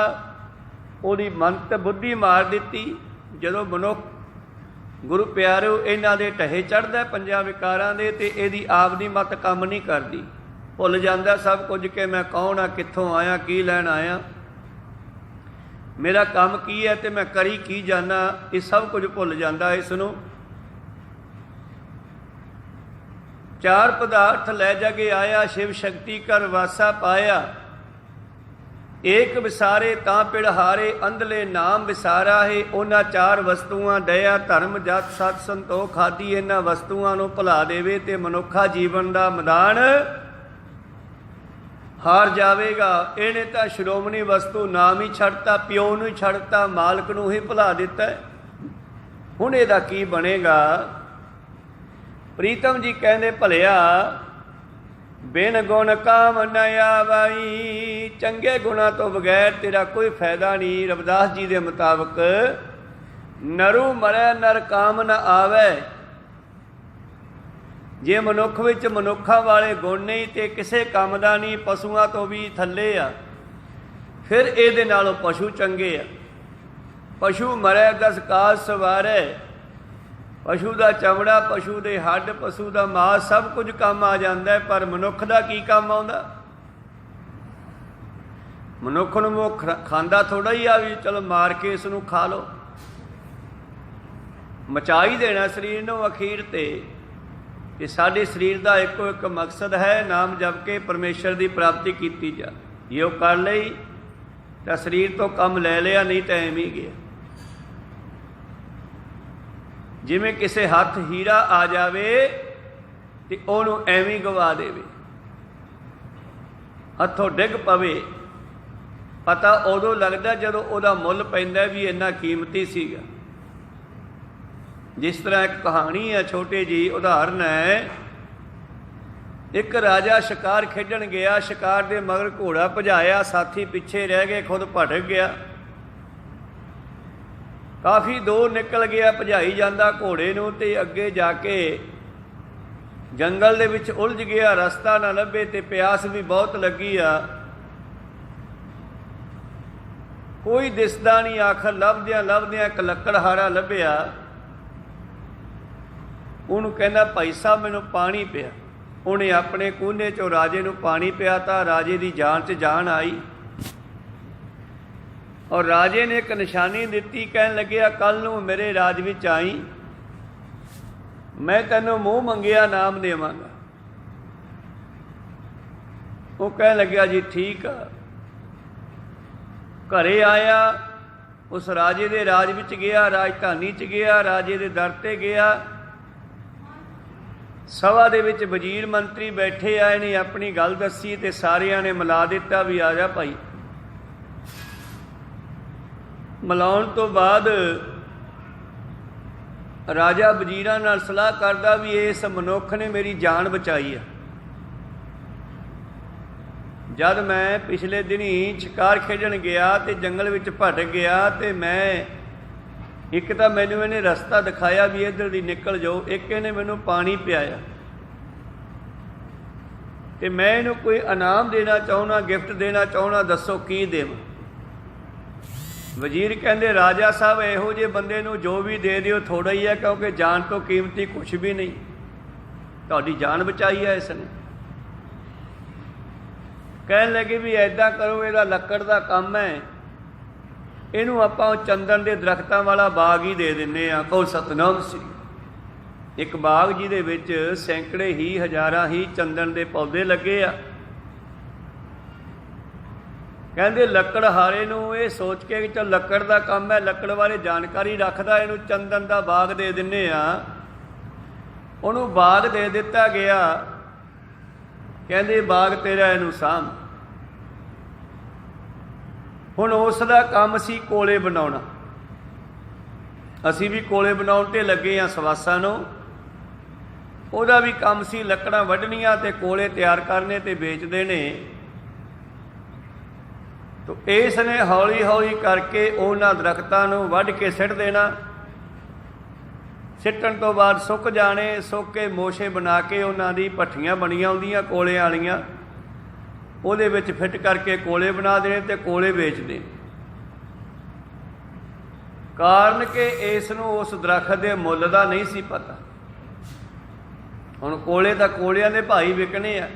उहदी मंत बुद्धि मार दिती। जदों मनुख गुरु प्यारो इन्हां दे ढहे चढ़दा पंजां विकारां दे, ते इहदी आपदी मत काम नहीं करदी, भुल जांदा सब कुछ कि मैं कौन आ, कित्थों आया, की लैण आया, मेरा काम की है, तो मैं करी की जाना, ये सब कुछ भुल जाता। इसनों चार पदार्थ लै जाके आया, शिव शक्ति कर वासा पाया, एक विसारे तां पिड़हारे, अंधले नाम विसारा है। उन्हां चार वस्तुआं दया, धर्म, जत, सत, संतोख आदि इन्हां वस्तुआं नूं भुला देवे ते मनुखा जीवन का मैदान हार जाएगा। इहने तो श्रोमणी वस्तु नाम ही छड़ता, प्यो नूं ही छड़ता, मालक नूं ही भुला दिता है। हुण इहदा की बनेगा? प्रीतम जी कहंदे भलिया बिन गुण काम न आवाई, चंगे गुणा तो बगैर तेरा कोई फायदा नहीं। रविदास जी के मुताबिक नरू मरै नर काम न आवे। जे मनुख विच मनुखा वाले गुण नहीं तो किसी काम का नहीं, पशुआं तो भी थले आ, फिर ये नालों पशु चंगे आ। पशु मरै दस काज सवारै, पशु का चमड़ा, पशु के हड्ड, पशु का मांस सब कुछ काम आ जाता है, पर मनुख का की काम आउंदा? मनुख नूं वो खांदा थोड़ा ही आ भी चलो मार के इसनूं खा लो, मचा ही देना शरीर नूं अखीर ते। कि साडे शरीर का एको एक मकसद है, नाम जप के परमेश्वर की प्राप्ति की जा। ये वो कर लई तो शरीर तो कम ले लिया, नहीं तो एवं ही गया। ਜਿਵੇਂ ਕਿਸੇ ਹੱਥ ਹੀਰਾ ਆ ਜਾਵੇ ਤੇ ਉਹਨੂੰ ਐਵੇਂ ਗਵਾ ਦੇਵੇ, ਹੱਥੋਂ ਡਿੱਗ ਪਵੇ। ਪਤਾ ਉਦੋਂ ਲੱਗਦਾ ਜਦੋਂ ਉਹਦਾ ਮੁੱਲ ਪੈਂਦਾ ਵੀ ਇੰਨਾ ਕੀਮਤੀ ਸੀਗਾ। ਜਿਸ ਤਰ੍ਹਾਂ ਇੱਕ ਕਹਾਣੀ ਹੈ, ਛੋਟੀ ਜਿਹੀ ਉਦਾਹਰਨ ਹੈ। ਇੱਕ ਰਾਜਾ ਸ਼ਿਕਾਰ ਖੇਡਣ ਗਿਆ, ਸ਼ਿਕਾਰ ਦੇ ਮਗਰ ਘੋੜਾ ਭਜਾਇਆ, ਸਾਥੀ ਪਿੱਛੇ ਰਹਿ ਗਏ, ਖੁਦ ਭਟਕ ਗਿਆ। ਕਾਫੀ ਦੂਰ ਨਿਕਲ ਗਿਆ, ਭਜਾਈ ਜਾਂਦਾ ਘੋੜੇ ਨੂੰ, ਤੇ ਅੱਗੇ ਜਾ ਕੇ ਜੰਗਲ ਦੇ ਵਿੱਚ ਉਲਝ ਗਿਆ, ਰਸਤਾ ਨਾ ਲੱਭੇ ਤੇ ਪਿਆਸ ਵੀ ਬਹੁਤ ਲੱਗੀ ਆ, ਕੋਈ ਦਿਸਦਾ ਨਹੀਂ। ਆਖਰ ਲੱਭਦਿਆਂ ਲੱਭਦਿਆਂ ਇੱਕ ਲੱਕੜਹਾਰਾ ਲੱਭਿਆ। ਉਹਨੂੰ ਕਹਿੰਦਾ, ਭਾਈ ਸਾਹਿਬ ਮੈਨੂੰ ਪਾਣੀ ਪਿਆ। ਉਹਨੇ ਆਪਣੇ ਕੂਨੇ 'ਚੋਂ ਰਾਜੇ ਨੂੰ ਪਾਣੀ ਪਿਆ ਤਾਂ ਰਾਜੇ ਦੀ ਜਾਨ 'ਚ ਜਾਨ ਆਈ। ਔਰ ਰਾਜੇ ਨੇ ਇੱਕ ਨਿਸ਼ਾਨੀ ਦਿੱਤੀ, ਕਹਿਣ ਲੱਗਿਆ, ਕੱਲ੍ਹ ਨੂੰ ਮੇਰੇ ਰਾਜ ਵਿੱਚ ਆਈ, ਮੈਂ ਤੈਨੂੰ ਮੂੰਹ ਮੰਗਿਆ ਇਨਾਮ ਦੇਵਾਂਗਾ। ਉਹ ਕਹਿਣ ਲੱਗਿਆ, ਜੀ ਠੀਕ ਆ। ਘਰੇ ਆਇਆ, ਉਸ ਰਾਜੇ ਦੇ ਰਾਜ ਵਿੱਚ ਗਿਆ, ਰਾਜਧਾਨੀ 'ਚ ਗਿਆ, ਰਾਜੇ ਦੇ ਦਰ 'ਤੇ ਗਿਆ। ਸਭਾ ਦੇ ਵਿੱਚ ਵਜ਼ੀਰ ਮੰਤਰੀ ਬੈਠੇ ਆਏ ਨੇ, ਆਪਣੀ ਗੱਲ ਦੱਸੀ ਤੇ ਸਾਰਿਆਂ ਨੇ ਮਿਲਾ ਦਿੱਤਾ ਵੀ ਆ ਜਾ ਭਾਈ। ਮਿਲਾਉਣ ਤੋਂ ਬਾਅਦ ਰਾਜਾ ਵਜ਼ੀਰਾਂ ਨਾਲ ਸਲਾਹ ਕਰਦਾ ਵੀ ਇਸ ਮਨੁੱਖ ਨੇ ਮੇਰੀ ਜਾਨ ਬਚਾਈ ਆ। ਜਦ ਮੈਂ ਪਿਛਲੇ ਦਿਨੀਂ ਸ਼ਿਕਾਰ ਖੇਡਣ ਗਿਆ ਤੇ ਜੰਗਲ ਵਿੱਚ ਭਟਕ ਗਿਆ, ਤੇ ਮੈਂ ਇੱਕ ਤਾਂ ਮੈਨੂੰ ਇਹਨੇ ਰਸਤਾ ਦਿਖਾਇਆ ਵੀ ਇੱਧਰ ਦੀ ਨਿਕਲ ਜਾਓ, ਇੱਕ ਇਹਨੇ ਮੈਨੂੰ ਪਾਣੀ ਪਿਆਇਆ, ਤੇ ਮੈਂ ਇਹਨੂੰ ਕੋਈ ਇਨਾਮ ਦੇਣਾ ਚਾਹੁੰਦਾ, ਗਿਫਟ ਦੇਣਾ ਚਾਹੁੰਦਾ, ਦੱਸੋ ਕੀ ਦੇਵਾਂ। ਵਜ਼ੀਰ ਕਹਿੰਦੇ, ਰਾਜਾ ਸਾਹਿਬ ਇਹੋ ਜਿਹੇ ਬੰਦੇ ਨੂੰ ਜੋ ਵੀ ਦੇ ਦਿਓ ਥੋੜ੍ਹਾ ਹੀ ਹੈ, ਕਿਉਂਕਿ ਜਾਨ ਤੋਂ ਕੀਮਤੀ ਕੁਛ ਵੀ ਨਹੀਂ, ਤੁਹਾਡੀ ਜਾਨ ਬਚਾਈ ਹੈ ਇਸ ਨੇ। ਕਹਿਣ ਲੱਗੇ ਵੀ ਐਦਾਂ ਕਰੋ, ਇਹਦਾ ਲੱਕੜ ਦਾ ਕੰਮ ਹੈ, ਇਹਨੂੰ ਆਪਾਂ ਚੰਦਨ ਦੇ ਦਰਖਤਾਂ ਵਾਲਾ ਬਾਗ ਹੀ ਦੇ ਦਿੰਦੇ ਹਾਂ। ਕਹੋ ਸਤਨਾਮ ਸ੍ਰੀ। ਇੱਕ ਬਾਗ ਜਿਹਦੇ ਵਿੱਚ ਸੈਂਕੜੇ ਹੀ ਹਜ਼ਾਰਾਂ ਹੀ ਚੰਦਨ ਦੇ ਪੌਦੇ ਲੱਗੇ ਆ। ਕਹਿੰਦੇ ਲੱਕੜਹਾਰੇ ਨੂੰ ਇਹ ਸੋਚ ਕੇ ਕਿ ਚੱਲ ਲੱਕੜ ਦਾ ਕੰਮ ਹੈ, ਲੱਕੜ ਬਾਰੇ ਜਾਣਕਾਰੀ ਰੱਖਦਾ, ਇਹਨੂੰ ਚੰਦਨ ਦਾ ਬਾਗ ਦੇ ਦਿੰਦੇ ਆ। ਉਹਨੂੰ ਬਾਗ ਦੇ ਦਿੱਤਾ ਗਿਆ। ਕਹਿੰਦੇ ਬਾਗ ਤੇਰਾ, ਇਹਨੂੰ ਸਾਂਭ। ਹੁਣ ਉਸ ਦਾ ਕੰਮ ਸੀ ਕੋਲੇ ਬਣਾਉਣਾ। ਅਸੀਂ ਵੀ ਕੋਲੇ ਬਣਾਉਣ 'ਤੇ ਲੱਗੇ ਹਾਂ ਸਵਾਸਾਂ ਨੂੰ। ਉਹਦਾ ਵੀ ਕੰਮ ਸੀ ਲੱਕੜਾਂ ਵੱਢਣੀਆਂ ਤੇ ਕੋਲੇ ਤਿਆਰ ਕਰਨੇ ਤੇ ਵੇਚਦੇ ਨੇ। ਤੋ ਇਸ ਨੇ ਹੌਲੀ ਹੌਲੀ ਕਰਕੇ ਉਹਨਾਂ ਦਰਖਤਾਂ ਨੂੰ ਵੱਢ ਕੇ ਸਿੱਟ ਦੇਣਾ। ਸਿੱਟਣ ਤੋਂ ਬਾਅਦ ਸੁੱਕ ਜਾਣੇ, ਸੁੱਕ ਕੇ ਮੋਸ਼ੇ ਬਣਾ ਕੇ ਉਹਨਾਂ ਦੀ ਭੱਠੀਆਂ ਬਣੀਆਂ ਹੁੰਦੀਆਂ ਕੋਲਿਆਂ ਵਾਲੀਆਂ, ਉਹਦੇ ਵਿੱਚ ਫਿੱਟ ਕਰਕੇ ਕੋਲੇ ਬਣਾ ਦੇਣੇ ਤੇ ਕੋਲੇ ਵੇਚਦੇ। ਕਾਰਨ ਕਿ ਇਸ ਨੂੰ ਉਸ ਦਰਖਤ ਦੇ ਮੁੱਲ ਦਾ ਨਹੀਂ ਸੀ ਪਤਾ। ਹੁਣ ਕੋਲੇ ਤਾਂ ਕੋਲਿਆਂ ਦੇ ਭਾਈ ਵਿਕਣੇ ਆ।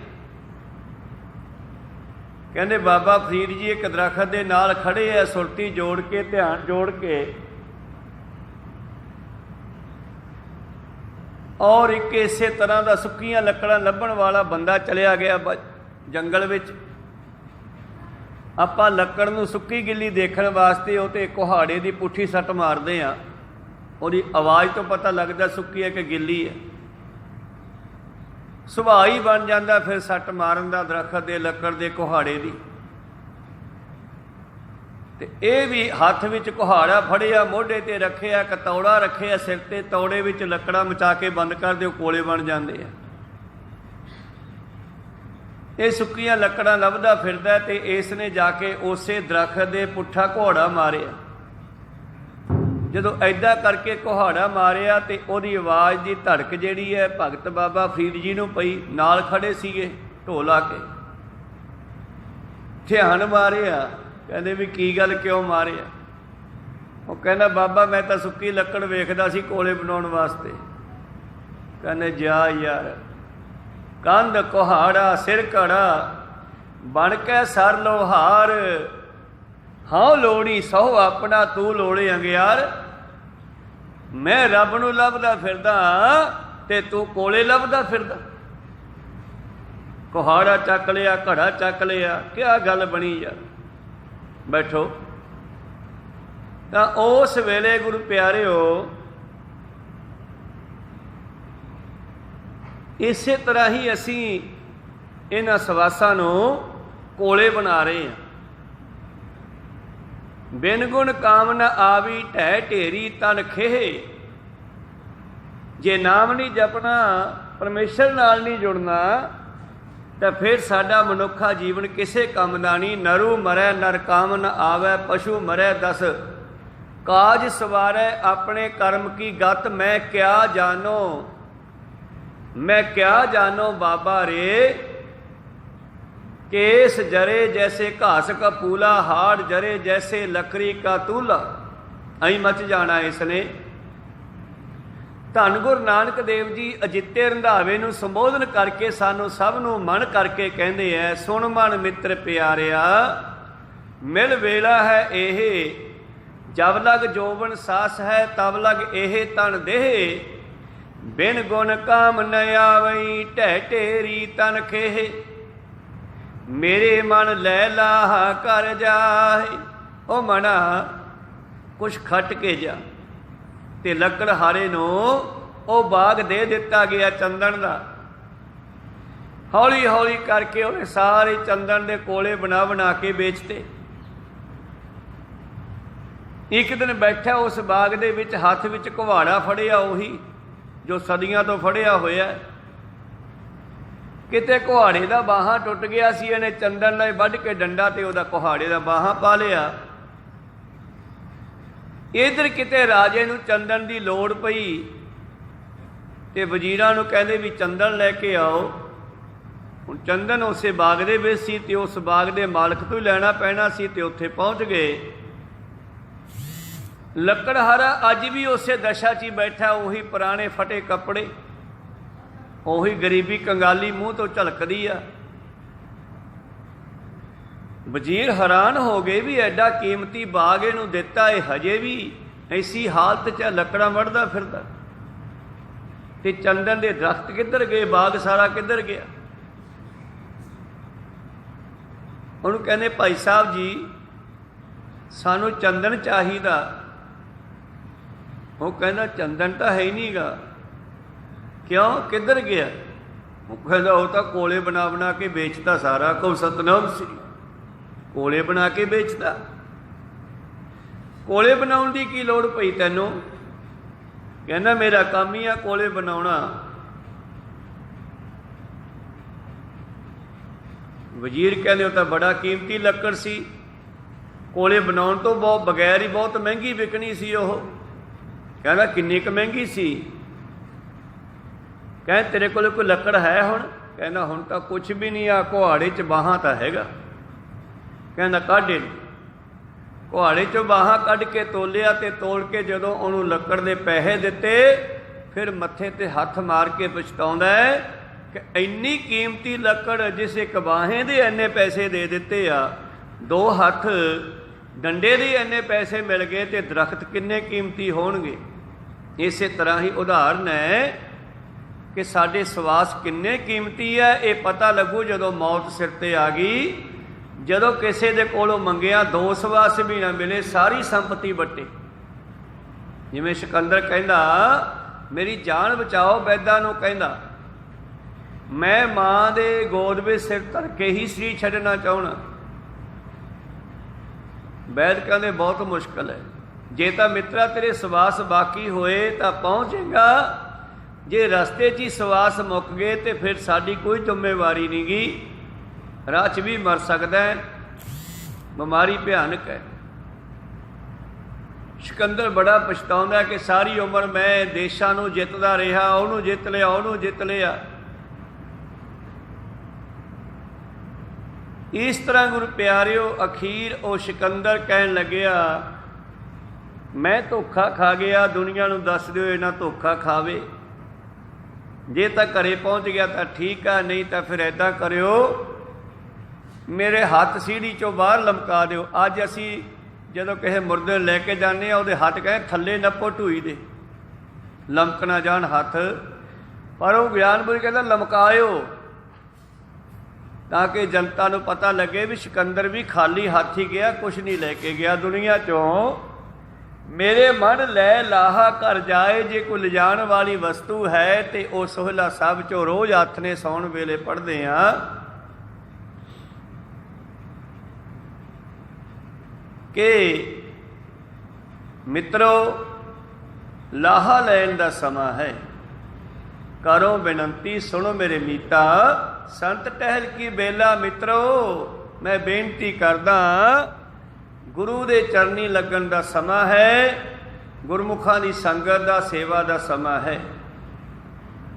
ਕਹਿੰਦੇ ਬਾਬਾ ਫਰੀਦ ਜੀ ਇੱਕ ਦਰਖਤ ਦੇ ਨਾਲ ਖੜੇ ਆ, ਸੁਰਤੀ ਜੋੜ ਕੇ, ਧਿਆਨ ਜੋੜ ਕੇ, ਔਰ ਇੱਕ ਇਸੇ ਤਰ੍ਹਾਂ ਦਾ ਸੁੱਕੀਆਂ ਲੱਕੜਾਂ ਲੱਭਣ ਵਾਲਾ ਬੰਦਾ ਚਲਿਆ ਗਿਆ ਜੰਗਲ ਵਿੱਚ। ਆਪਾਂ ਲੱਕੜ ਨੂੰ ਸੁੱਕੀ ਗਿੱਲੀ ਦੇਖਣ ਵਾਸਤੇ ਉਹ 'ਤੇ ਕੁਹਾੜੇ ਦੀ ਪੁੱਠੀ ਸੱਟ ਮਾਰਦੇ ਹਾਂ, ਉਹਦੀ ਆਵਾਜ਼ ਤੋਂ ਪਤਾ ਲੱਗਦਾ ਸੁੱਕੀ ਹੈ ਕਿ ਗਿੱਲੀ ਹੈ। ਸੁਭਾਅ ਹੀ ਬਣ ਜਾਂਦਾ ਫਿਰ ਸੱਟ ਮਾਰਨ ਦਾ ਦਰਖਤ ਦੇ, ਲੱਕੜ ਦੇ, ਕੁਹਾੜੇ ਦੀ। ਤੇ ਇਹ ਵੀ ਹੱਥ ਵਿੱਚ ਕੁਹਾੜਾ ਫੜਿਆ, ਮੋਢੇ 'ਤੇ ਰੱਖਿਆ, ਇੱਕ ਤੌੜਾ ਰੱਖਿਆ ਸਿਰ 'ਤੇ, ਤੌੜੇ ਵਿੱਚ ਲੱਕੜਾਂ ਮਚਾ ਕੇ ਬੰਦ ਕਰ ਦਿਓ, ਕੋਲੇ ਬਣ ਜਾਂਦੇ ਆ। ਇਹ ਸੁੱਕੀਆਂ ਲੱਕੜਾਂ ਲੱਭਦਾ ਫਿਰਦਾ ਤੇ ਇਸ ਨੇ ਜਾ ਕੇ ਉਸੇ ਦਰਖਤ ਦੇ ਪੁੱਠਾ ਕੁਹਾੜਾ ਮਾਰਿਆ। ਜਦੋਂ ਐਦਾਂ ਕਰਕੇ ਕੁਹਾੜਾ ਮਾਰਿਆ ਤੇ ਉਹਦੀ ਆਵਾਜ਼ ਦੀ ਧੜਕ ਜਿਹੜੀ ਹੈ ਭਗਤ ਬਾਬਾ ਫਰੀਦ ਜੀ ਨੂੰ ਪਈ। ਨਾਲ ਖੜੇ ਸੀਗੇ ਢੋਲਾ ਕੇ, ਧਿਆਨ ਮਾਰਿਆ। ਕਹਿੰਦੇ ਵੀ ਕੀ ਗੱਲ, ਕਿਉਂ ਮਾਰਿਆ? ਉਹ ਕਹਿੰਦਾ ਬਾਬਾ ਮੈਂ ਤਾਂ ਸੁੱਕੀ ਲੱਕੜ ਵੇਖਦਾ ਸੀ ਕੋਲੇ ਬਣਾਉਣ ਵਾਸਤੇ। ਕਹਿੰਦੇ ਜਾ ਯਾਰ, ਕੰਧ ਕੁਹਾੜਾ ਸਿਰ ਘੜਾ, ਬਣ ਕੇ ਸਰ ਲੋਹਾਰ, ਹਾਂ ਲੋੜੀ ਸਹੁ ਆਪਣਾ ਤੂੰ ਲੋੜੇ ਅੰਗਿਆਰ। ਮੈਂ ਰੱਬ ਨੂੰ ਲੱਭਦਾ ਫਿਰਦਾ ਤੇ ਤੂੰ ਕੋਲੇ ਲੱਭਦਾ ਫਿਰਦਾ। ਕੁਹਾੜਾ ਚੱਕ ਲਿਆ, ਘੜਾ ਚੱਕ ਲਿਆ, ਕਿਆ ਗੱਲ ਬਣੀ ਯਾਰ, ਬੈਠੋ। ਤਾਂ ਉਸ ਵੇਲੇ ਗੁਰੂ ਪਿਆਰਿਓ ਇਸੇ ਤਰ੍ਹਾਂ ਹੀ ਅਸੀਂ ਇਹਨਾਂ ਸਵਾਸਾਂ ਨੂੰ ਕੋਲੇ ਬਣਾ ਰਹੇ ਹਾਂ। ਬਿਨ ਗੁਣ ਕਾਮ ਨ ਆਵੀ ਢਹਿ ਢੇਰੀ ਤਨ ਖੇਹ। ਜੇ ਨਾਮ ਨਹੀਂ ਜਪਣਾ, ਪਰਮੇਸ਼ਰ ਨਾਲ ਨਹੀਂ ਜੁੜਨਾ, ਤਾਂ ਫਿਰ ਸਾਡਾ ਮਨੁੱਖਾ ਜੀਵਨ ਕਿਸੇ ਕੰਮ ਦਾ ਨਹੀਂ। ਨਰੂ ਮਰੈ ਨਰ ਕਾਮ ਨ ਆਵੈ, ਪਸ਼ੂ ਮਰੈ ਦਸ ਕਾਜ ਸਵਾਰੈ। ਆਪਣੇ ਕਰਮ ਕੀ ਗਤ ਮੈਂ ਕਿਆ ਜਾਨੋ, मैं क्या जानो बाबा रे। केस जरे जैसे घास का पूला, हाड़ जरे जैसे लकड़ी का तूला। अं मच जाना इसने। धन गुरु नानक देव जी अजिते रंधावे नूं संबोधन करके सानू सब नूं मन करके कहंदे है, सुन मन मित्र प्यारिया मिल वेला है एह, जब लग जोबन सास है तब लग एह तन देह। बिन गुण काम न आवई ढह ढेरी तन खेह। मेरे मन लै लाह कर जाए। ओ मना कुछ खट के जा। ते लकड़हारे नूं ओ बाग दे दिता गया चंदन दा। हौली हौली करके उन्हें सारे चंदन दे कोले बना बना के बेचते। एक दिन बैठा उस बाग दे विच, हथ विच कुहाड़ा फड़िया, उही जो सदियां तो फड़िया होया। किते कुहाड़े दा बाहा टुट गया सी, इहने चंदन नाल वढ के डंडा ते उहदा कुहाड़े दा बाहा पा लिया। इधर किते राजे नूं चंदन दी लोड़ पई ते वजीरां नूं कहंदे भी चंदन लैके आओ। हुण चंदन उसे बाग दे विच सी ते उस बाग दे मालक तों ही लैना पैना सी ते उत्थे पहुंच गए। लकड़हारा अज भी उसे दशा च ही बैठा, उही पुराने फटे कपड़े, उही गरीबी कंगाली मूँह तो झलकदी आ। वजीर हैरान हो गए भी एडा कीमती बाग इहनूं दिता, ये हजे भी ऐसी हालत च लकड़ां वढ़दा फिरदा। ते चंदन दे दरख्त किधर गए, बाग सारा किधर गया। उहनूं कहंदे भाई साहब जी सानूं चंदन चाहीदा। वो कहना चंदन तो है ही नहीं गा। क्यों, किधर गया? वो कहना वो तो कोले बना बना के बेचता सारा। को सतनाम श्री कोले बना के बेचता। कोले बनाउण दी की लोड़ पई तैनूं? कहना मेरा काम ही आ कोले बनाउणा। वजीर कहने वो तो बड़ा कीमती लक्कड़ सी, कोले बनाउण तो बहुत बगैर ही बहुत महंगी विकनी सी। ओह कहना किन्नी क महंगी सी? कह तेरे को कोई लकड़ है हुण? कहना हुण तो कुछ भी नहीं, आ कुहाड़े च बाहां तो हैगा। कहना काढ। कुहाड़े चों बाहां कढ के तोलिया ते तोल के जदों उहनूं लकड़ दे पैसे दिते, फिर मत्थे ते हथ मार के पछताउंदा है कि इन्नी कीमती लकड़ जिस एक बाहें दे इन्ने पैसे दे दिते आ, दो हथ डंडे दे इन्ने पैसे मिल गए तो दरख्त किन्ने कीमती होणगे। इस तरह ही उदाहरण है कि साडे सवास किन्ने कीमती है, ये पता लगू जदों मौत सिर ते आ गई। जदों किसी दे कोलों मंगिया दो सवास भी ना मिले, सारी संपत्ति बटे। जिवें सिकंदर कहंदा मेरी जान बचाओ, वैदा नूं कहंदा मैं मां दे गोद विच सिर धर के ही सरीर छड्डना चाहुंदा। वैद कहते बहुत मुश्किल है। जे तो मित्रा तेरे सवास बाकी होए तो पहुँचेगा, जे रस्ते च ही सवास मुक गए तो फिर साड़ी कोई जिम्मेवारी नहीं गी। राह च भी मर सकता है, बीमारी भयानक है। सिकंदर बड़ा पछताउंदा कि सारी उम्र मैं देशां नूं जितदा रहा, उहनूं जित लिया, उहनूं जित लिया। इस तरह गुरु प्यारिओ अखीर वो सिकंदर कहन लग्या मैं धोखा खा गया, दुनिया नूं दस दिओ इन्हां धोखा खावे। जे तो घरे पहुँच गया तो ठीक है, नहीं तो फिर ऐदा करियो मेरे हाथ सीढ़ी चों बाहर लमका दिओ। अज असी जदों किसी मुर्दे नूं लैके जाने उहदे हाथ कहें थल्ले नप्पो ढूई दे, लमक ना जाण हाथ। पर वो ज्ञानपुरी कहता लमकायो ताकि जनता नूं पता लगे भी सिकंदर भी खाली हाथ ही गया, कुछ नहीं लैके गया दुनिया चों। मेरे मन लै लाहा कर जाए। जे कोई लिजाण वाली वस्तु है तो वह सोहला साहब चो रोज़ हੱਥ ने सौण वेले पढ़ते हैं कि मित्रो लाहा लैन का समा है। करो बेनती सुनो मेरे मीता संत टहल की बेला। मित्रो मैं बेनती करदा गुरु दे चरनी लगन का समा है। गुरमुखां दी संगत का सेवा का समा है।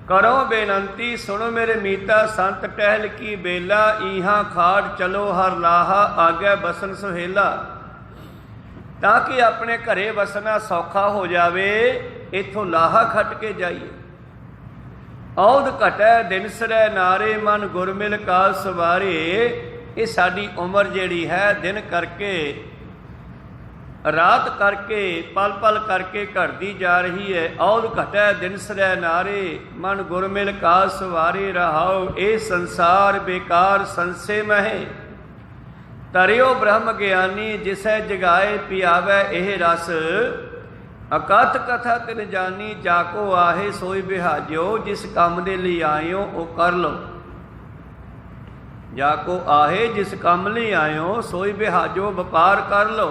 करो बेनती सुनो मेरे मीता संत टहल की बेला। इहा खाड़ चलो हर लाहा आगे बसन सुहेला। ताकि अपने घरे वसना सौखा हो जावे। इथों लाहा खट के जाइए। औध घटै दिन सरै नारे मन गुरमिल काल सवारे। ये साडी उम्र जिहड़ी है दिन करके रात करके पल पल करके घटती जा रही है। औध घटै दिन सरै नारे मन गुरमिल काल सवारे। रहाओ ये संसार बेकार संसे महे। तरियो ब्रह्म ज्ञानी जिसै जगाए पियावै एह रस। अकथ कथा तिन जानी जाको आहे सोई बिहाजो। जिस काम दे लई आयो ओ कर लो। जाको आहे जिस काम लई आयो सोई बिहाजो व्यापार कर लो।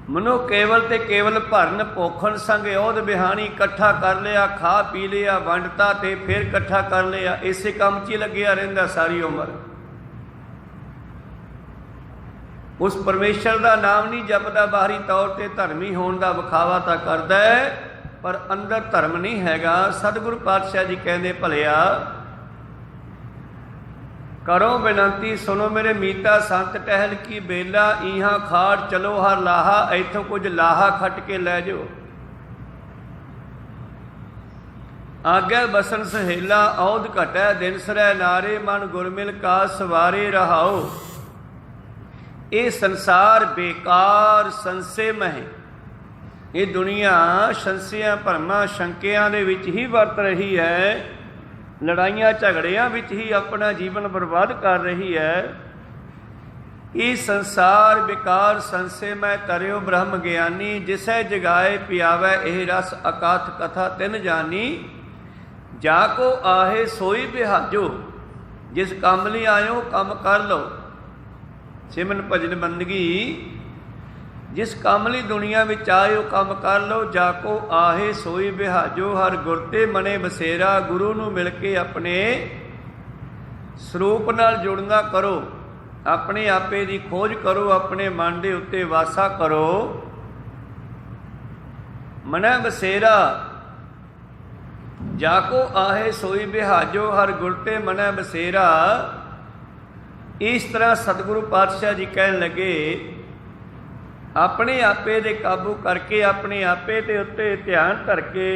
मनो केवल ते केवल भरन भोखन संग औध बिहानी। इकट्ठा कर लिया खा पी लिया वंडता ते फिर इकट्ठा कर लिया। इसे काम च ही लग्या रहिंदा सारी उम्र। उस परमेश्वर का नाम नहीं जपदा। बाहरी तौर पर धर्मी होने का विखावा तो करता है पर अंदर धर्म नहीं हैगा। सतगुरु पातशाह जी कहते भलिया करो बेनती सुनो मेरे मीता संत टहल की बेला। इहा खाड़ चलो हर लाहा। इथों कुछ लाहा खट के लै जाओ। आगे बसन सहेला औध घटै दिन सरै नारे मन गुरमिल का सवारे। रहाओ ये संसार बेकार संसे मह। ये दुनिया संसिया भरमा शंकियां दे विच ही वरत रही है। लड़ाइयां झगड़ियां विच ही अपना जीवन बर्बाद कर रही है। ये संसार बेकार संसे मैं तरियो ब्रह्म ज्ञानी। जिसै जगाए पियावै एह रस अकाथ कथा तिन जानी। जाको आहे सोई बिहाजो। जिस काम लई आयो काम कर लो। सिमन भजन बंदगी जिस काम लई दुनिया में आयो काम कर लो। जाको आहे सोई बिहाजो हर गुर ते मने बसेरा। गुरु नूं मिल के अपने ਸਰੂਪ नाल जुड़ना करो। अपने आपे दी खोज करो। अपने मन दे उत्ते वासा करो। मनै बसेरा जाको आहे सोई बिहाजो हर गुर ते मनै बसेरा। इस तरह सतगुरु पातशाह जी कहन लगे अपने आपे दे काबू करके अपने आपे दे उत्ते ध्यान धर के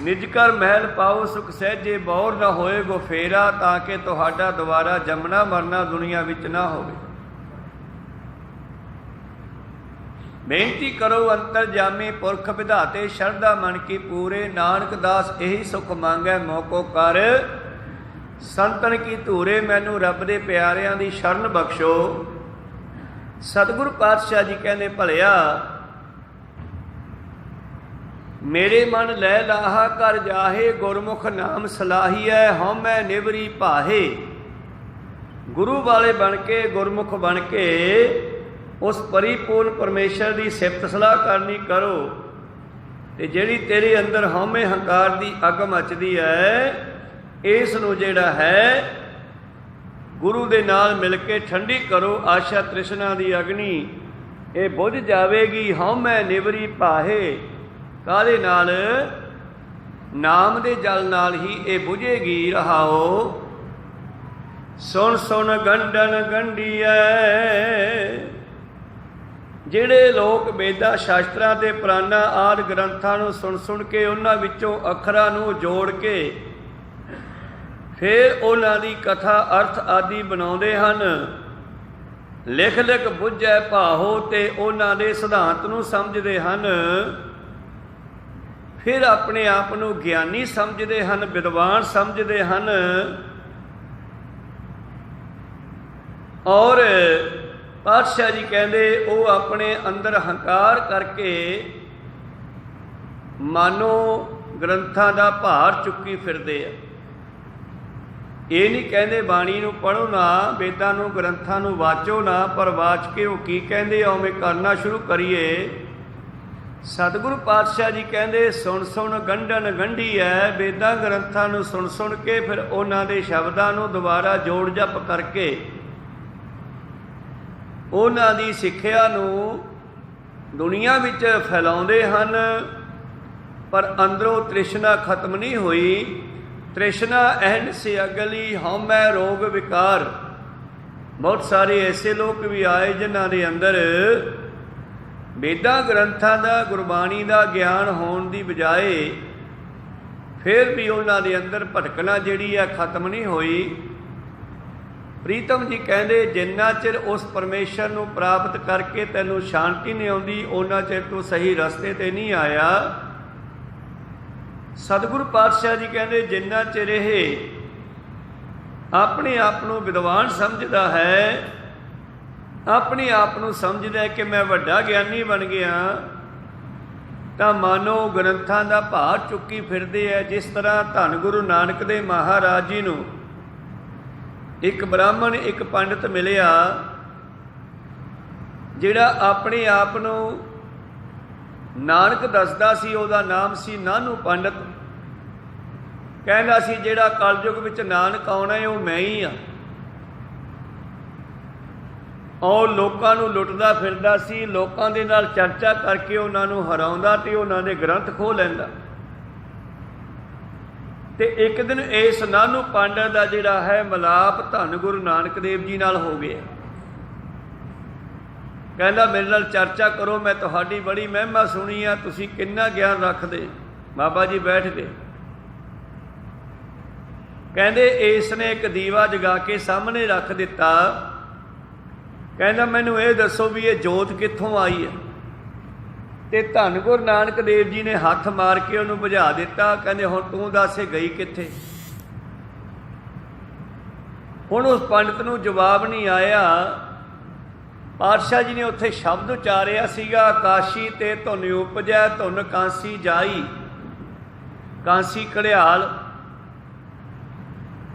निजकर महल पाओ सुख सहजे बौर न होए गो फेरा। ताकि तुहाडा दोबारा जमना मरना दुनिया विच ना होवे। बेनती करो अंतर जामी पुरख विधाते। शरदा मन की पूरे नानक दास यही सुख मांगै मौको कर। संतन की धूरे मैनू रब दे प्यारियां दी शरण बख्शो। सतगुरु पातशाह जी कहने भलिया मेरे मन लै लाहा कर जाहे। गुरमुख नाम सलाहीऐ हਉਮੈ निवरी भाहे। गुरु वाले बन के गुरमुख बन के उस परिपूर्ण परमेश्वर की सिफत सलाह करनी करो। ते जिहड़ी तेरे अंदर हਉਮੈ हंकार की अग मचदी है इस नूं जिहड़ा है गुरु दे नाल मिल के ठंडी करो। आशा तृष्णा की अग्नि ये बुझ जाएगी। हਉਮੈ निवरी भाहे। काहदे नाल नाम दे जल नाल ही ये बुझेगी। रहाओ सुन सुन गंढन गंढीऐ। ਜਿਹੜੇ ਲੋਕ वेदा शास्त्रां ते पुराना आदि ग्रंथां नूं सुन सुन के उन्हां विचों अखरां नूं जोड़ के फिर उन्हां दी कथा अर्थ आदि बनाउंदे हन। लिख लिख बुझै भाहो ते उन्हां दे सिद्धांत नूं समझदे हन। फिर अपने आप नूं ज्ञानी समझदे हन विद्वान समझदे हन। और ਪਾਤਸ਼ਾਹ ਜੀ ਕਹਿੰਦੇ ਉਹ ਆਪਣੇ ਅੰਦਰ ਹੰਕਾਰ ਕਰਕੇ ਮਾਨੋ ਗ੍ਰੰਥਾਂ ਦਾ ਭਾਰ ਚੁੱਕੀ ਫਿਰਦੇ ਆ। ਇਹ ਨਹੀਂ ਕਹਿੰਦੇ ਬਾਣੀ ਨੂੰ ਪੜ੍ਹੋ ਨਾ, ਵੇਦਾਂ ਨੂੰ ਗ੍ਰੰਥਾਂ ਨੂੰ ਵਾਚੋ ਨਾ, ਪਰ ਵਾਚ ਕੇ ਉਹ ਕੀ ਕਹਿੰਦੇ ਆ ਉਵੇਂ ਕਰਨਾ ਸ਼ੁਰੂ ਕਰੀਏ। ਸਤਿਗੁਰੂ ਪਾਤਸ਼ਾਹ ਜੀ ਕਹਿੰਦੇ ਸੁਣ ਸੁਣ ਗੰਢਨ ਗੰਢੀ ਹੈ। ਵੇਦਾਂ ਗ੍ਰੰਥਾਂ ਨੂੰ ਸੁਣ ਸੁਣ ਕੇ ਫਿਰ ਉਹਨਾਂ ਦੇ ਸ਼ਬਦਾਂ ਨੂੰ ਦੁਬਾਰਾ ਜੋੜ ਜਪ ਕਰਕੇ ਉਹਨਾਂ ਦੀ ਸਿੱਖਿਆ ਨੂੰ ਦੁਨੀਆ ਵਿੱਚ ਫੈਲਾਉਂਦੇ ਹਨ, ਪਰ ਅੰਦਰੋਂ ਤ੍ਰਿਸ਼ਨਾ ਖਤਮ ਨਹੀਂ ਹੋਈ। ਤ੍ਰਿਸ਼ਨਾ ਅਹਨਿਸ ਅਗਲੀ ਹਉਮੈ ਰੋਗ ਵਿਕਾਰ। ਬਹੁਤ ਸਾਰੇ ਐਸੇ ਲੋਕ ਵੀ ਆਏ ਜਿਨ੍ਹਾਂ ਦੇ ਅੰਦਰ ਵੇਦਾਂ ਗ੍ਰੰਥਾਂ ਦਾ ਗੁਰਬਾਣੀ ਦਾ ਗਿਆਨ ਹੋਣ ਦੀ ਬਜਾਏ ਫਿਰ ਵੀ ਉਹਨਾਂ ਦੇ ਅੰਦਰ ਭਟਕਣਾ ਜਿਹੜੀ ਆ ਖਤਮ ਨਹੀਂ ਹੋਈ। ਪ੍ਰੀਤਮ ਜੀ ਕਹਿੰਦੇ ਜਿੰਨਾ ਚਿਰ ਉਸ ਪਰਮੇਸ਼ਰ ਨੂੰ ਪ੍ਰਾਪਤ ਕਰਕੇ ਤੈਨੂੰ ਸ਼ਾਂਤੀ ਨਹੀਂ ਆਉਂਦੀ ਉਹਨਾਂ ਚਿਰ ਤੂੰ ਸਹੀ ਰਸਤੇ 'ਤੇ ਨਹੀਂ ਆਇਆ। ਸਤਿਗੁਰੂ ਪਾਤਸ਼ਾਹ ਜੀ ਕਹਿੰਦੇ ਜਿੰਨਾ ਚਿਰ ਇਹ ਆਪਣੇ ਆਪ ਨੂੰ ਵਿਦਵਾਨ ਸਮਝਦਾ ਹੈ, ਆਪਣੇ ਆਪ ਨੂੰ ਸਮਝਦਾ ਕਿ ਮੈਂ ਵੱਡਾ ਗਿਆਨੀ ਬਣ ਗਿਆ, ਤਾਂ ਮਾਨੋ ਗ੍ਰੰਥਾਂ ਦਾ ਭਾਰ ਚੁੱਕੀ ਫਿਰਦੇ ਹੈ। ਜਿਸ ਤਰ੍ਹਾਂ ਧੰਨ ਗੁਰੂ ਨਾਨਕ ਦੇਵ ਮਹਾਰਾਜ ਜੀ ਨੂੰ ਇੱਕ ਬ੍ਰਾਹਮਣ ਇੱਕ ਪੰਡਤ ਮਿਲਿਆ ਜਿਹੜਾ ਆਪਣੇ ਆਪ ਨੂੰ ਨਾਨਕ ਦੱਸਦਾ ਸੀ। ਉਹਦਾ ਨਾਮ ਸੀ ਨਾਨੂ ਪੰਡਤ। ਕਹਿੰਦਾ ਸੀ ਜਿਹੜਾ ਕਲਯੁਗ ਵਿੱਚ ਨਾਨਕ ਆਉਣਾ ਹੈ ਉਹ ਮੈਂ ਹੀ ਹਾਂ। ਔਰ ਲੋਕਾਂ ਨੂੰ ਲੁੱਟਦਾ ਫਿਰਦਾ ਸੀ, ਲੋਕਾਂ ਦੇ ਨਾਲ ਚਰਚਾ ਕਰਕੇ ਉਹਨਾਂ ਨੂੰ ਹਰਾਉਂਦਾ ਤੇ ਉਹਨਾਂ ਦੇ ਗ੍ਰੰਥ ਖੋਹ ਲੈਂਦਾ। ਤੇ ਇੱਕ ਦਿਨ ਇਸ ਨਾਨੂ ਪੰਡਤ ਦਾ ਜਿਹੜਾ ਹੈ ਮਿਲਾਪ ਧੰਨ ਗੁਰੂ ਨਾਨਕ ਦੇਵ ਜੀ ਨਾਲ ਹੋ ਗਿਆ। ਕਹਿੰਦਾ ਮੇਰੇ ਨਾਲ ਚਰਚਾ ਕਰੋ, ਮੈਂ ਤੁਹਾਡੀ ਬੜੀ ਮਹਿਮਾ ਸੁਣੀ ਆ, ਤੁਸੀਂ ਕਿੰਨਾ ਗਿਆਨ ਰੱਖਦੇ। ਬਾਬਾ ਜੀ ਬੈਠ ਗਏ। ਕਹਿੰਦੇ ਇਸ ਨੇ ਇੱਕ ਦੀਵਾ ਜਗਾ ਕੇ ਸਾਹਮਣੇ ਰੱਖ ਦਿੱਤਾ। ਕਹਿੰਦਾ ਮੈਨੂੰ ਇਹ ਦੱਸੋ ਵੀ ਇਹ ਜੋਤ ਕਿੱਥੋਂ ਆਈ ਹੈ। ਤੇ ਧੰਨ ਗੁਰੂ ਨਾਨਕ ਦੇਵ ਜੀ ਨੇ ਹੱਥ ਮਾਰ ਕੇ ਉਹਨੂੰ ਬੁਝਾ ਦਿੱਤਾ। ਕਹਿੰਦੇ ਹੁਣ ਤੂੰ ਦੱਸ ਇਹ ਗਈ ਕਿੱਥੇ। ਹੁਣ ਉਸ ਪੰਡਤ ਨੂੰ ਜਵਾਬ ਨਹੀਂ ਆਇਆ। ਪਾਤਸ਼ਾਹ ਜੀ ਨੇ ਉੱਥੇ ਸ਼ਬਦ ਉਚਾਰਿਆ ਸੀਗਾ, ਕਾਸ਼ੀ ਤੇ ਧੁਨ ਉਪਜੈ ਧੁਨ ਕਾਂਸੀ ਜਾਈ। ਕਾਂਸੀ ਘੜਿਆਲ,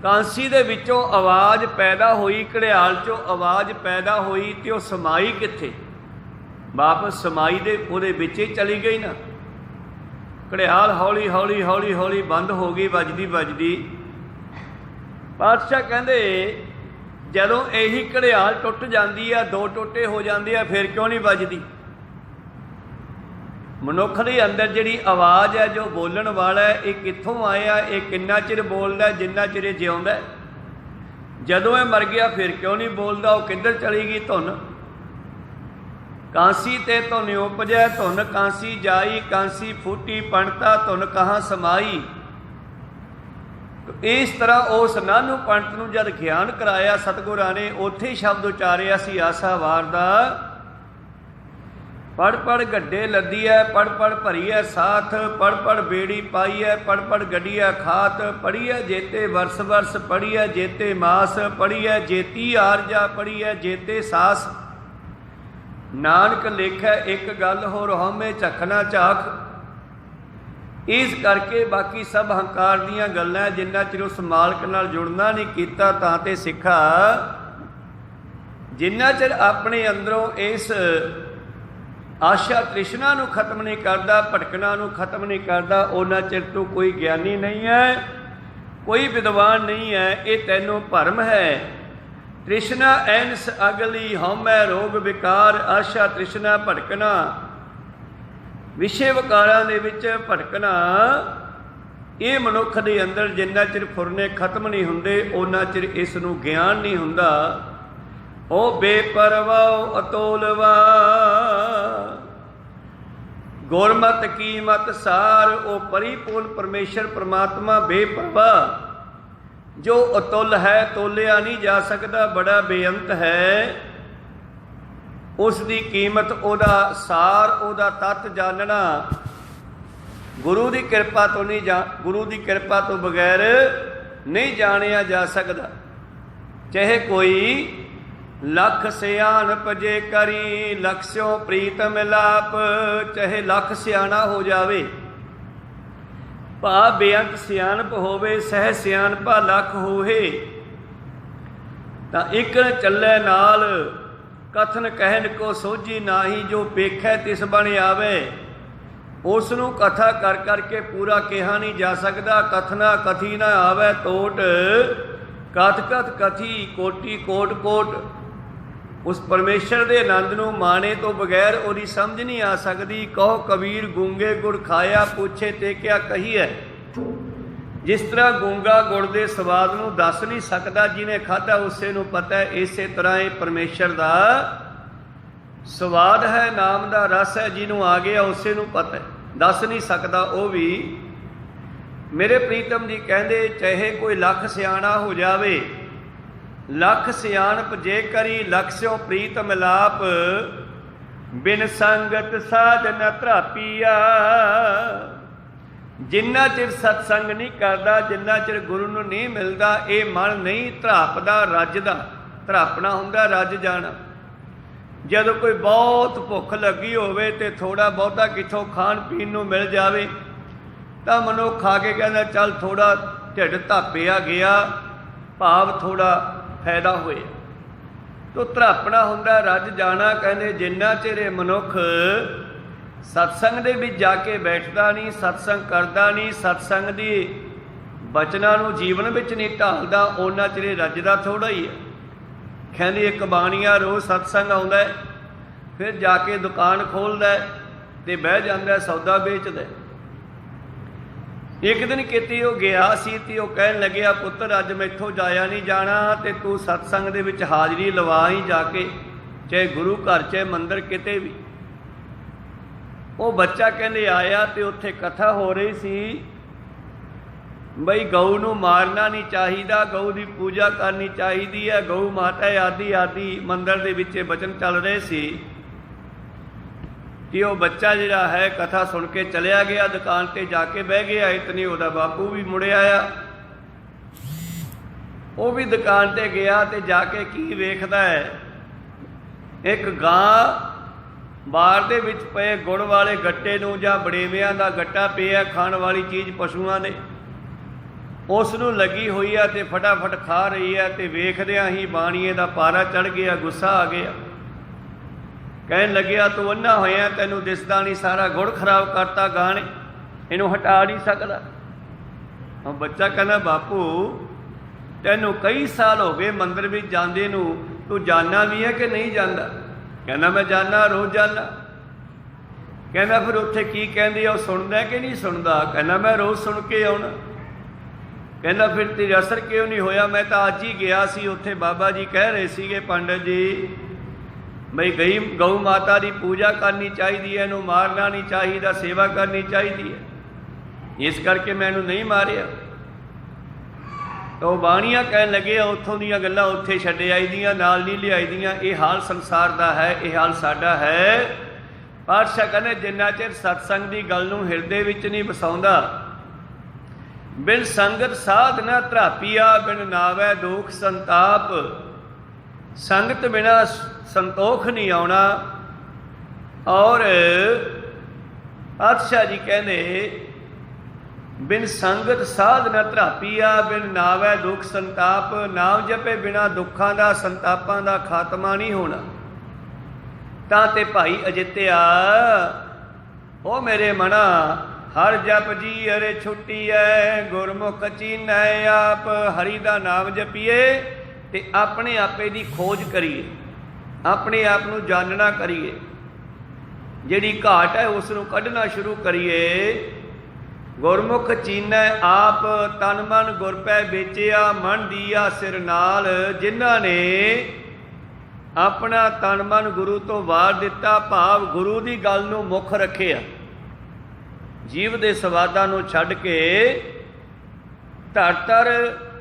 ਕਾਂਸੀ ਦੇ ਵਿੱਚੋਂ ਆਵਾਜ਼ ਪੈਦਾ ਹੋਈ, ਘੜਿਆਲ 'ਚੋਂ ਆਵਾਜ਼ ਪੈਦਾ ਹੋਈ, ਤੇ ਉਹ ਸਮਾਈ ਕਿੱਥੇ। ਵਾਪਸ ਸਮਾਈ ਦੇ ਉਹਦੇ ਵਿੱਚ ਹੀ ਚਲੀ ਗਈ ਨਾ। ਘੜਿਆਲ ਹੌਲੀ ਹੌਲੀ ਹੌਲੀ ਹੌਲੀ ਬੰਦ ਹੋ ਗਈ, ਵੱਜਦੀ ਵੱਜਦੀ। ਪਾਤਸ਼ਾਹ ਕਹਿੰਦੇ ਜਦੋਂ ਇਹੀ ਘੜਿਆਲ ਟੁੱਟ ਜਾਂਦੀ ਆ, ਦੋ ਟੋਟੇ ਹੋ ਜਾਂਦੇ ਆ, ਫਿਰ ਕਿਉਂ ਨਹੀਂ ਵੱਜਦੀ। ਮਨੁੱਖ ਦੇ ਅੰਦਰ ਜਿਹੜੀ ਆਵਾਜ਼ ਹੈ, ਜੋ ਬੋਲਣ ਵਾਲਾ ਹੈ, ਇਹ ਕਿੱਥੋਂ ਆਇਆ, ਇਹ ਕਿੰਨਾ ਚਿਰ ਬੋਲਦਾ, ਜਿੰਨਾ ਚਿਰ ਇਹ ਜਿਉਂਦਾ। ਜਦੋਂ ਇਹ ਮਰ ਗਿਆ ਫਿਰ ਕਿਉਂ ਨਹੀਂ ਬੋਲਦਾ, ਉਹ ਕਿੱਧਰ ਚਲੀ ਗਈ ਧੁਨ। ਕਾਂਸੀ ਤੇ ਧੁਨ ਉਪਜੈ ਧੁਨ ਕਾਂਸੀ ਜਾਈ। ਕਾਂਸੀ ਫੂਟੀ ਪੰਡਤਾ ਧੁਨ ਕਹਾਂ ਸਮਾਈ। ਇਸ ਤਰ੍ਹਾਂ ਉਸ ਨਾਨੂ ਪੰਡਤ ਨੂੰ ਜਦ ਗਿਆਨ ਕਰਾਇਆ ਸਤਿਗੁਰਾਂ ਨੇ, ਉੱਥੇ ਹੀ ਸ਼ਬਦ ਉਚਾਰਿਆ ਸੀ ਆਸਾਵਾਰ ਦਾ। ਪੜ ਪੜ ਗੱਡੇ ਲੱਦੀ ਹੈ, ਪੜ ਪੜ ਭਰੀ ਹੈ ਸਾਥ। ਪੜ ਪੜ ਬੇੜੀ ਪਾਈ ਹੈ, ਪੜ ਪੜ ਗੱਡੀ ਹੈ ਖਾਤ। ਪੜੀ ਹੈ ਜੇਤੇ ਵਰਸ ਵਰਸ, ਪੜੀ ਹੈ ਜੇਤੇ ਮਾਸ। ਪੜੀ ਹੈ ਜੇਤੀ ਆਰਜਾ, ਪੜੀ ਹੈ ਜੇਤੇ ਸਾਸ। ਨਾਨਕ ਲੇਖੈ ਇੱਕ ਗੱਲ ਹੋਰ ਹਉਮੈ ਝਖਣਾ ਝਾਖ। ਇਸ ਕਰਕੇ ਬਾਕੀ ਸਭ ਹੰਕਾਰ ਦੀਆਂ ਗੱਲਾਂ, ਜਿੰਨਾ ਚਿਰ ਉਸ ਮਾਲਕ ਨਾਲ ਜੁੜਨਾ ਨਹੀਂ ਕੀਤਾ ਤਾਂ ਤੇ ਸਿੱਖਾ, ਜਿੰਨਾ ਚਿਰ ਆਪਣੇ ਅੰਦਰੋਂ ਇਸ ਆਸ਼ਾ ਤ੍ਰਿਸ਼ਨਾ ਨੂੰ ਖਤਮ ਨਹੀਂ ਕਰਦਾ, ਭਟਕਣਾ ਨੂੰ ਖਤਮ ਨਹੀਂ ਕਰਦਾ, ਉਹਨਾਂ ਚਿਰ ਤੂੰ ਕੋਈ ਗਿਆਨੀ ਨਹੀਂ ਹੈ, ਕੋਈ ਵਿਦਵਾਨ ਨਹੀਂ ਹੈ। ਇਹ ਤੈਨੂੰ ਭਰਮ ਹੈ। ਤ੍ਰਿਸ਼ਨਾ ਐਨਸ ਅਗਲੀ ਹਉਮੈ ਰੋਗ ਵਿਕਾਰ। ਆਸ਼ਾ ਤ੍ਰਿਸ਼ਨਾ ਭਟਕਣਾ, ਵਿਸ਼ੇ ਵਿਕਾਰਾਂ ਦੇ ਵਿੱਚ ਭਟਕਣਾ, ਇਹ ਮਨੁੱਖ ਦੇ ਅੰਦਰ ਜਿੰਨਾ ਚਿਰ ਫੁਰਨੇ ਖਤਮ ਨਹੀਂ ਹੁੰਦੇ ਉਹਨਾਂ ਚਿਰ ਇਸ ਨੂੰ ਗਿਆਨ ਨਹੀਂ ਹੁੰਦਾ। ਉਹ ਬੇਪਰਵਾਹ ਅਤੋਲਵਾ ਗੁਰਮਤਿ ਕੀ ਮਤ ਸਾਰ। ਉਹ ਪਰਿਪੂਰਨ ਪਰਮੇਸ਼ਰ ਪਰਮਾਤਮਾ ਬੇਪਰਵਾਹ, ਜੋ ਅਤੁੱਲ ਹੈ, ਤੋਲਿਆ ਨਹੀਂ ਜਾ ਸਕਦਾ, ਬੜਾ ਬੇਅੰਤ ਹੈ। ਉਸ ਦੀ ਕੀਮਤ, ਉਹਦਾ ਸਾਰ, ਉਹਦਾ ਤੱਤ ਜਾਣਨਾ ਗੁਰੂ ਦੀ ਕਿਰਪਾ ਤੋਂ ਨਹੀਂ ਗੁਰੂ ਦੀ ਕਿਰਪਾ ਤੋਂ ਬਗੈਰ ਨਹੀਂ ਜਾਣਿਆ ਜਾ ਸਕਦਾ। ਚਾਹੇ ਕੋਈ लख सियाणप जे करी लक्ष्यों प्रीत मिलाप। चाहे लख सियाणा हो जावे, भा बेअंत सियाणप होवे, सह सियाणपा लख होहे, तां इक चलै नाल कथन कहन को सोझी नाही। जो पेखै तिस बन आवे, उस नूं कथा कर करके पूरा कहा नहीं जा सकता। कथना कथी ना आवे टोट, कथ कथ कथी कोटि कोट कोट। उस परमेश्वर के आनंद नूं माणे तो बगैर उहदी समझ नहीं आ सकती। कहो कबीर गूंगे गुड़ खाया, पूछे ते क्या कही है। जिस तरह गूंगा गुड़ के स्वाद नूं दस नहीं सकता, जिन्हें खाधा उसे नूं पता है। इस तरह ही परमेश्वर का स्वाद है, नाम का रस है, जिन्हों आ गया उसे नूं पता है, दस नहीं सकता वो भी। मेरे प्रीतम जी कहते चाहे कोई लख सियाणा हो जावे, लख सियाणप जे करी लक्ष्यों प्रीत मिलाप। बिन संगत साध न धरापीआ। जिन्ना चिर सत्संग नहीं करता, जिन्ना चिर गुरु नूं नहीं मिलता, ये मन नहीं धरापदा रजदा। धरापना हुंदा रज जाना। जदों कोई बहुत भुख लगी होवे ते थोड़ा बहुता किथों खाण पीण नूं मिल जावे तां मनुख खा के कहंदा चल थोड़ा ढिड धापिया गया, भाव थोड़ा फायदा होया। तो धरापना हुंदा रज जाना। कहंदे जिन्ना चिर मनुख सत्संग दे विच जाके बैठदा नहीं, सत्संग करदा नहीं, सत्संग दी बचनां नूं जीवन विच नहीं ढालदा, उन्ना चिर रजदा थोड़ा ही है। कहंदे एक बाणीआ रोज़ सत्संग आउंदा है, फिर जाके दुकान खोलदा है ते बह जांदा है, सौदा बेचदा है। एक दिन किते वो गया सी ते वो कहन लग्या पुत्तर अज मैथों जाया नहीं जाना ते तू सत्संग दे विच हाज़री लवा ही जाके, चाहे गुरु घर चाहे मंदिर किते भी। वो बच्चा कहंदे आया ते उत्थे कथा हो रही सी बई गऊ नूं मारना नहीं चाहिदा, गऊ की पूजा करनी चाहिदी है, गऊ माता आदि आदि मंदिर दे विच बचन चल रहे सी कि वो बच्चा जिहड़ा है कथा सुन के चलिया गया, दुकान ते जाके बह गया। इतनी उहदा बापू भी मुड़े आया, वो भी दुकान ते गया ते जाके की वेखदा है, एक गां बार दे विच पए गुड़ वाले गट्टे नूं जां बड़ेविਆਂ ਦਾ गट्टा पिया खाण वाली चीज़ पशुआं ने, उस नूं लगी हुई है ते फटाफट खा रही है। ते वेखदियां ही बाणीए दा पारा चढ़ गया, गुस्सा आ गया। कहन लग्या तू अन्ना होया, तैनूं दिसदा नहीं, सारा गुड़ खराब करता गां ने, इनू हटा नहीं सकदा। और बच्चा कहना बापू तैनूं कई साल हो गए मंदिर में जांदे नूं, तू जाना भी है कि नहीं जांदा? कहना मैं जाना, रोज़ जाना। कहना फिर उत्थे की कहंदी आ, सुनदा कि नहीं सुनदा? कहना मैं रोज़ सुन के आउणा। कहना फिर तेरा असर क्यों नहीं होया? मैं तो अज ही गया सी, उत्थे बाबा जी कह रहे सीगे पंडित जी बई गऊ माता की पूजा करनी चाहिए, इनू मारना नहीं चाहिए, सेवा करनी चाहिए, इस करके मैं इनू नहीं मारिया। तो बाणियां कहन लगे उत्थों दीयां गल्लां उत्थे छड्ड आई दियां, नाल नहीं लियाई दियां। ये हाल संसार का है, ये हाल साडा है। पातशाह कहने जिन्ना चिर सत्संग की गल नूं हिरदे विच नहीं वसाउंदा, बिन संगत साध न धरापीआ, बिन नावै दुख संताप। संगत बिना संतोख नहीं आउणा। और पातशाह जी कहने बिन संगत साध न धरापीआ, बिन नावै दुख संताप। नाम जपे बिना दुखों का संतापां का खात्मा नहीं होना। तां ते भाई अजित्या ओ मेरे मना, हर जप जी अरे छुट्टी है, गुरमुख चीनै आप। हरि का नाम जपीए ते अपने आपे की खोज करिए, अपने आप नूं जानना करिए, जिहड़ी घाट है उसनूं कढना शुरू करिए। गुरमुख चीनै आप, तन मन गुर पै बेचिया, मन दिया सिर नाल। जिन्हां ने अपना तन मन गुरु तो वार दिता, भाव गुरु की गल नूं मुख रखिया, जीव दे सवादां नूं छड्ड के धर धर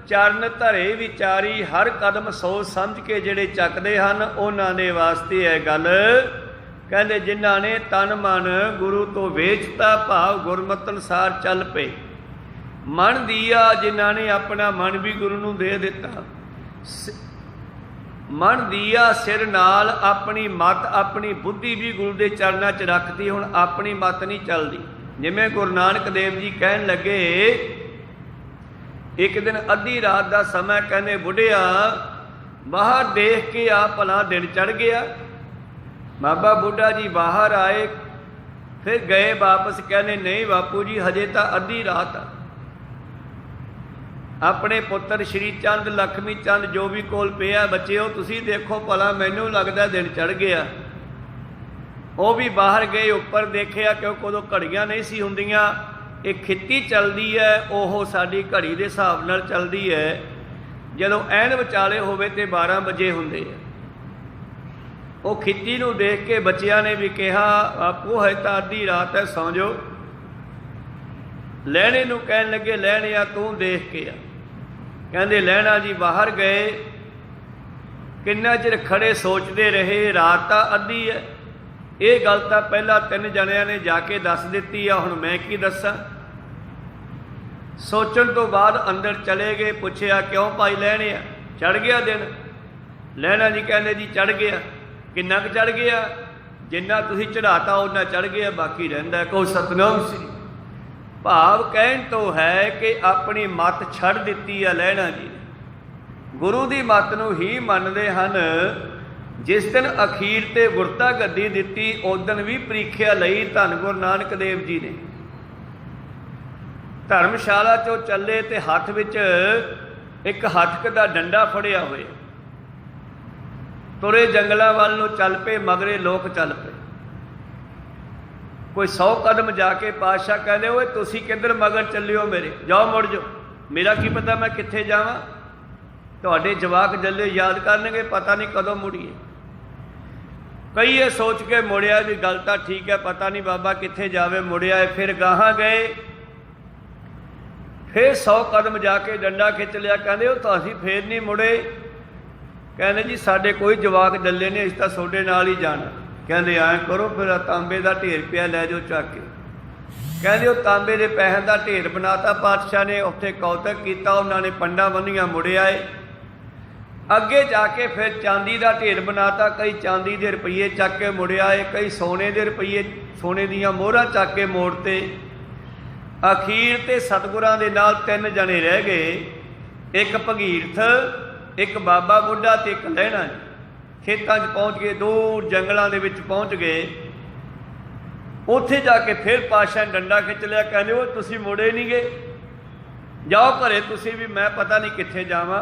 चरण धरे विचारी। हर कदम सोच समझ के जिहड़े चकदे हन उन्हां दे वास्ते है गल। कहते जिन्हां ने तन मन गुरु तो वेचता, भाव गुरमत अनुसार चल पे। मन दिया, जिन्हां ने अपना मन भी गुरु नूं दे दिता। मन दिया सिर नाल, अपनी मत अपनी बुद्धि भी गुरु के चरणों च रखती, हुण अपनी मत नहीं चलती। जिमें गुरु नानक देव जी कहन लगे, एक दिन अद्धी रात का समय, कहने बुढ़िया बाहर देख के आ भला दिन चढ़ गया। बाबा बुढ़ा जी बाहर आए, फिर गए वापस, कहने नहीं बापू जी हजे तो अद्धी रात आ। अपने पुत्र श्री चंद लक्ष्मी चंद जो भी कोल पिया, बच्चे तुसी देखो भला, मैनू लगता दिन चढ़ गया। वो भी बाहर गए, उपर देखिया क्योंकि उदों घड़ियाँ नहीं सी हुंदियां, एक खित्ती चलती है, वह साडी घड़ी के हिसाब नाल चलती है। जदों ऐन विचाले होवे ते 12 बजे हुंदे है। वो खित्ती नूं देख के बच्चियां ने भी कहा, बापू है तो अद्धी रात है, सौ जाओ। लहणे नूं कहन लगे, लहणिया तू देख के आ। कहंदे लहणा जी बाहर गए, किन्ना चिर खड़े सोचते रहे, रात तो अद्धी है। ये गल तो पहला 3 जणियां ने जाके दस दिती आ, हुण मैं की दसां। सोचण तो बाद अंदर चले गए, पुछया क्यों भाई लहणिया चढ़ गया दिन? लहणा जी कहंदे जी चढ़ गया। किन्ना क चढ़ गया? जिन्ना तुसीं चढ़ाता उन्ना चढ़ गया, बाकी रहिंदा। कहो सतनाम श्री। भाव कहण तो है कि अपनी मत छड़ दिती है लहणा जी, गुरु की मत नूं ही मनदे हन। जिस दिन अखीर ते गुरता गद्दी दिती, उस दिन भी परीक्षा लई धन गुरु नानक देव जी ने। धर्मशाला चों चले ते हथ विच एक हथक दा डंडा फड़िया होया, तुरे जंगलों वाल नूं चल पे, मगरे लोग चल पे। कोई 100 कदम जाके पातशाह कहते, ओए तुसी किधर मगर चलियो मेरे, जाओ मुड़ जाओ, मेरा की पता मैं कित्थे जावां। तुहाडे जवाक जल्ले याद करनगे, पता नहीं कदों मुड़ीए। कई ये सोच के मुड़िया भी गल तो ठीक है, पता नहीं बाबा कित्थे जावे, मुड़िया है। फिर गाहां गए, फिर 100 कदम जाके डंडा खिंच लिया। कहते हो तो असीं फिर नहीं मुड़े। कहने जी साडे कोई जवाक जल्ले नहीं, असीं तां सोडे नाल ही जाना। कहते ऐं करो फिर तांबे का ढेर पिया लै जाओ चक के। कहते वो तांबे के पैसों का ढेर बनाता पातशाह ने, उत्थे कौतक किया, उन्होंने पंडा बन्निया मुड़े आए। अगे जाके फिर चांदी का ढेर बनाता, कई चांदी के रुपये चक के मुड़े आए, कई सोने के रुपये, सोने दियां मोहरां चक के मोड़ते। अखीर ते सतगुरां दे नाल 3 जने रह गए, एक भगीरथ, एक बाबा बुढ़ा ते एक लहणा। खेतों पहुँच गए, दूर जंगलों के विच पहुँच गए। उत्थे जाके फिर पातशाह ने डंडा खिंच लिया। कहने वो तुसी मुड़े नहीं गए, जाओ घरे तुसी भी, मैं पता नहीं कित्थे जावां।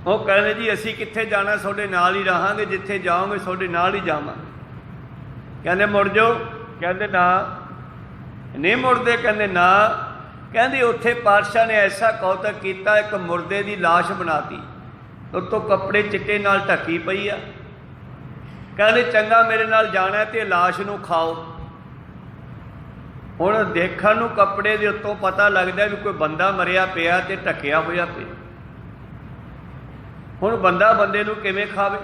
वो कहने जी असी कित्थे जाना, सोडे नाल ही रहांगे, जिथे जाओगे सोडे नाल ही जावां। कहने मुड़ जाओ। कहते ना नहीं मुड़ते। कहते ना। कहते उत्थे पातशाह ने ऐसा कौतक किया, एक मुर्दे की लाश बनाती, उत्तों कपड़े चिट्टे नाल ढकी पई आ। कहते चंगा मेरे नाल जाना तो लाश नूं खाओ। हुण देखण नूं कपड़े दे उत्तों पता लगदा भी कोई बंदा मरिया पिया ते ढकिया होया पिया। हुण बंदा बंदे नूं किवें खावे?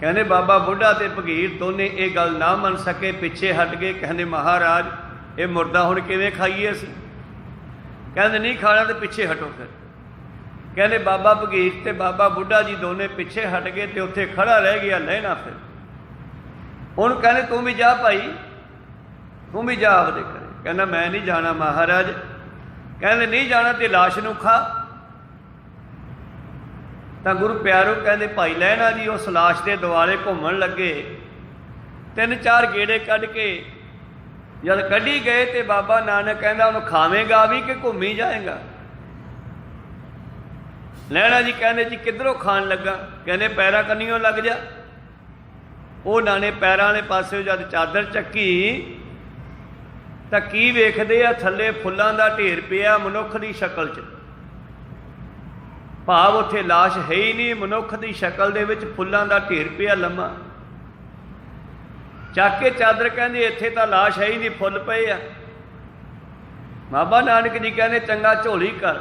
कहने बाबा बुढ़ा ते भगीर दोने ये गल ना मन सके, पिछे हट गए। कहने महाराज ये मुर्दा हुण किवें खाईए असीं? कहते नहीं खाना तो पिछे हटो। फिर कहने बाबा भगीर ते बाबा बुढ़ा जी दोने पिछे हट गए, तो उत्थे खड़ा रह गया लहणा। फिर हुण कहने तू भी जा भाई, तू भी जा आपदे घरे। कहना मैं नहीं जाना महाराज। कहने नहीं जाना तो लाश नूं खा। तो गुरु प्यारो कहते भाई लहणा जी उस लाश के दुआले घूमन लगे। 3-4 गेड़े कढ़ के जब कढ़ी गए तो बाबा नानक कहता उन्हें खावेगा भी कि घूमी जाएगा? लहणा जी कहते जी किधरों खान लगा? कहने पैरां कन्नियों लग जा। उन्होंने पैरां वाले पासे जब चादर चक्की तो की वेखदे आ, थल्ले फुल्लां दा ढेर पिया मनुख की शक्ल च। भाव उत्थे लाश है ही नहीं, मनुख की शक्ल दे विच फुल्लां दा ढेर पिया लम्मा। चक के चादर कहते इत्थे तां लाश है ही नहीं, फुल पए आ। बाबा नानक जी कहने चंगा झोली कर।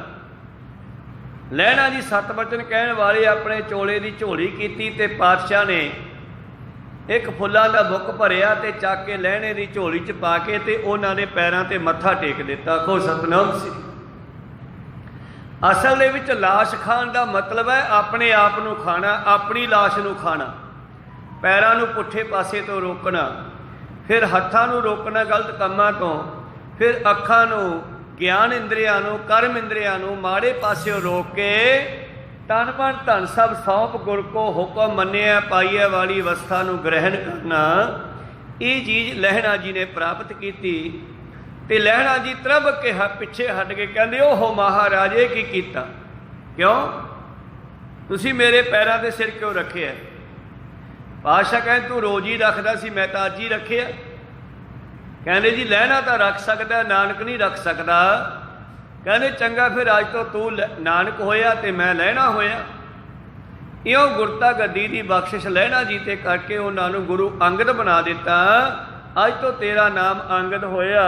लहणा जी 7 वचन कहने वाले अपने चोले की झोली की, ते पातशाह ने एक फुल्लां दा बुक भरिया ते चक के लहणे की झोली च पा के ते उन्होंने पैरां ते मत्था टेक दिता। खो सतनाम श्री। ਅਸਲ ਦੇ ਵਿੱਚ ਲਾਸ਼ ਖਾਣ ਦਾ ਮਤਲਬ ਹੈ ਆਪਣੇ ਆਪ ਨੂੰ ਖਾਣਾ, ਆਪਣੀ ਲਾਸ਼ ਨੂੰ ਖਾਣਾ। ਪੈਰਾਂ ਨੂੰ ਪੁੱਠੇ ਪਾਸੇ ਤੋਂ ਰੋਕਣਾ, ਫਿਰ ਹੱਥਾਂ ਨੂੰ ਰੋਕਣਾ ਗਲਤ ਕੰਮਾਂ ਤੋਂ, ਫਿਰ ਅੱਖਾਂ ਨੂੰ, ਗਿਆਨ ਇੰਦਰੀਆਂ ਨੂੰ, ਕਰਮ ਇੰਦਰੀਆਂ ਨੂੰ ਮਾੜੇ ਪਾਸਿਓਂ ਰੋਕ ਕੇ ਤਨ ਮਨ ਧਨ ਸਭ ਸੌਂਪ ਗੁਰ ਕੋ ਹੁਕਮ ਮੰਨਿਆ ਪਾਈਏ ਵਾਲੀ ਅਵਸਥਾ ਨੂੰ ਗ੍ਰਹਿਣ ਕਰਨਾ, ਇਹ ਚੀਜ਼ ਲਹਿਣਾ ਜੀ ਨੇ ਪ੍ਰਾਪਤ ਕੀਤੀ। ਤੇ ਲਹਿਣਾ ਜੀ ਤਰਬ ਕੇ ਪਿੱਛੇ ਹਟ ਕੇ ਕਹਿੰਦੇ ਓਹੋ ਮਹਾਰਾਜ ਇਹ ਕੀ ਕੀਤਾ, ਕਿਉਂ ਤੁਸੀਂ ਮੇਰੇ ਪੈਰਾਂ ਦੇ ਸਿਰ ਕਿਉਂ ਰੱਖਿਆ? ਪਾਤਸ਼ਾਹ ਕਹਿੰਦੇ ਤੂੰ ਰੋਜ਼ ਹੀ ਰੱਖਦਾ ਸੀ, ਮੈਂ ਤਾਂ ਅੱਜ ਹੀ ਰੱਖਿਆ। ਕਹਿੰਦੇ ਜੀ ਲਹਿਣਾ ਤਾਂ ਰੱਖ ਸਕਦਾ, ਨਾਨਕ ਨਹੀਂ ਰੱਖ ਸਕਦਾ। ਕਹਿੰਦੇ ਚੰਗਾ ਫਿਰ ਅੱਜ ਤੋਂ ਤੂੰ ਨਾਨਕ ਹੋਇਆ ਤੇ ਮੈਂ ਲਹਿਣਾ ਹੋਇਆ। ਇਉਂ ਗੁਰਤਾ ਗੱਦੀ ਦੀ ਬਖਸ਼ਿਸ਼ ਲਹਿਣਾ ਜੀ ਤੇ ਕਰਕੇ ਉਹਨਾਂ ਨੂੰ ਗੁਰੂ ਅੰਗਦ ਬਣਾ ਦਿੱਤਾ। ਅੱਜ ਤੋਂ ਤੇਰਾ ਨਾਮ ਅੰਗਦ ਹੋਇਆ।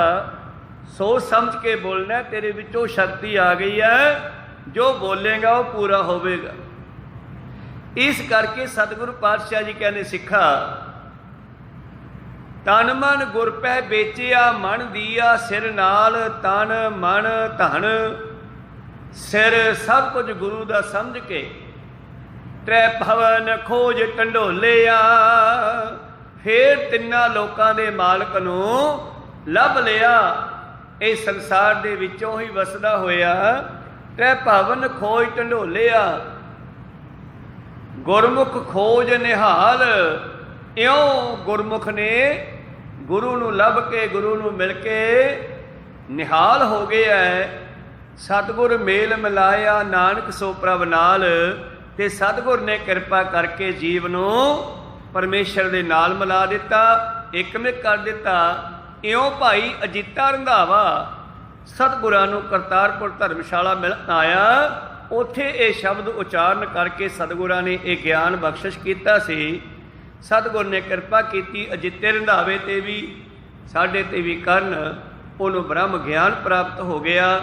ਸੋਚ ਸਮਝ ਕੇ ਬੋਲਣਾ, ਤੇਰੇ ਵਿੱਚੋਂ ਸ਼ਕਤੀ ਆ ਗਈ ਹੈ, ਜੋ ਬੋਲੇਗਾ ਉਹ ਪੂਰਾ ਹੋਵੇਗਾ। ਇਸ ਕਰਕੇ ਸਤਿਗੁਰੂ ਪਾਤਸ਼ਾਹ ਜੀ ਕਹਿੰਦੇ ਸਿੱਖਾ ਤਨ ਮਨ ਗੁਰ ਪੈ ਵੇਚਿਆ, ਮਨ ਦੀਆ ਸਿਰ ਨਾਲ, ਤਨ ਮਨ ਧਨ ਸਿਰ ਸਭ ਕੁਝ ਗੁਰੂ ਦਾ ਸਮਝ ਕੇ ਤ੍ਰੈ ਭਵਨ ਖੋਜ ਢੰਡੋਲਿਆ। ਫੇਰ ਤਿੰਨਾਂ ਲੋਕਾਂ ਦੇ ਮਾਲਕ ਨੂੰ ਲੱਭ ਲਿਆ। ਇਹ ਸੰਸਾਰ ਦੇ ਵਿੱਚੋਂ ਹੀ ਵਸਦਾ ਹੋਇਆ ਤ੍ਰੈ ਭਵਨ ਖੋਜ ਢੰਡੋਲਿਆ। ਗੁਰਮੁਖ ਖੋਜ ਨਿਹਾਲ, ਇਉਂ ਗੁਰਮੁਖ ਨੇ ਗੁਰੂ ਨੂੰ ਲੱਭ ਕੇ, ਗੁਰੂ ਨੂੰ ਮਿਲ ਕੇ ਨਿਹਾਲ ਹੋ ਗਿਆ ਹੈ। ਸਤਿਗੁਰ ਮੇਲ ਮਿਲਾਇਆ ਨਾਨਕ ਸੋ ਪ੍ਰਭ ਨਾਲ। ਤੇ ਸਤਿਗੁਰ ਨੇ ਕਿਰਪਾ ਕਰਕੇ ਜੀਵ ਨੂੰ ਪਰਮੇਸ਼ਰ ਦੇ ਨਾਲ ਮਿਲਾ ਦਿੱਤਾ, ਇਕਮਿਕ ਕਰ ਦਿੱਤਾ। ਇਉਂ ਭਾਈ ਅਜੀਤਾ ਰੰਧਾਵਾ ਸਤਿਗੁਰਾਂ ਨੂੰ ਕਰਤਾਰਪੁਰ ਧਰਮਸ਼ਾਲਾ ਮਿਲਣ ਆਇਆ। ਉੱਥੇ ਇਹ ਸ਼ਬਦ ਉਚਾਰਨ ਕਰਕੇ ਸਤਿਗੁਰਾਂ ਨੇ ਇਹ ਗਿਆਨ ਬਖਸ਼ਿਸ਼ ਕੀਤਾ ਸੀ। ਸਤਿਗੁਰ ਨੇ ਕਿਰਪਾ ਕੀਤੀ ਅਜਿੱਤੇ ਰੰਧਾਵੇ ਤੇ ਵੀ, ਸਾਡੇ ਤੇ ਵੀ ਕਰਨ। ਉਹਨੂੰ ਬ੍ਰਹਮ ਗਿਆਨ ਪ੍ਰਾਪਤ ਹੋ ਗਿਆ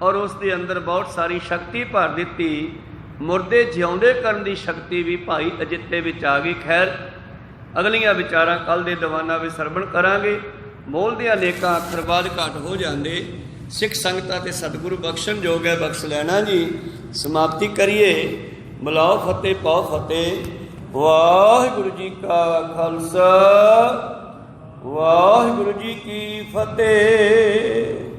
ਔਰ ਉਸ ਦੇ ਅੰਦਰ ਬਹੁਤ ਸਾਰੀ ਸ਼ਕਤੀ ਭਰ ਦਿੱਤੀ। ਮੁਰਦੇ ਜਿਉਂਦੇ ਕਰਨ ਦੀ ਸ਼ਕਤੀ ਵੀ ਭਾਈ ਅਜਿੱਤੇ ਵਿੱਚ ਆ ਗਈ। ਖੈਰ ਅਗਲੀਆਂ ਵਿਚਾਰਾਂ ਕੱਲ੍ਹ ਦੇ ਦੀਵਾਨਾਂ ਵਿੱਚ ਸਰਵਣ ਕਰਾਂਗੇ। ਬੋਲਦਿਆਂ ਅਨੇਕਾਂ ਅੱਖਰ ਬਾਅਦ ਘੱਟ ਹੋ ਜਾਂਦੇ। ਸਿੱਖ ਸੰਗਤਾਂ ਤੇ ਸਤਿਗੁਰੂ ਬਖਸ਼ਣ ਯੋਗ ਹੈ, ਬਖਸ਼ ਲੈਣਾ ਜੀ। ਸਮਾਪਤੀ ਕਰੀਏ। ਮਿਲਾਓ ਫਤਿਹ ਪਾਓ ਫਤਿਹ। ਵਾਹਿਗੁਰੂ ਜੀ ਕਾ ਖਾਲਸਾ, ਵਾਹਿਗੁਰੂ ਜੀ ਕੀ ਫਤਿਹ।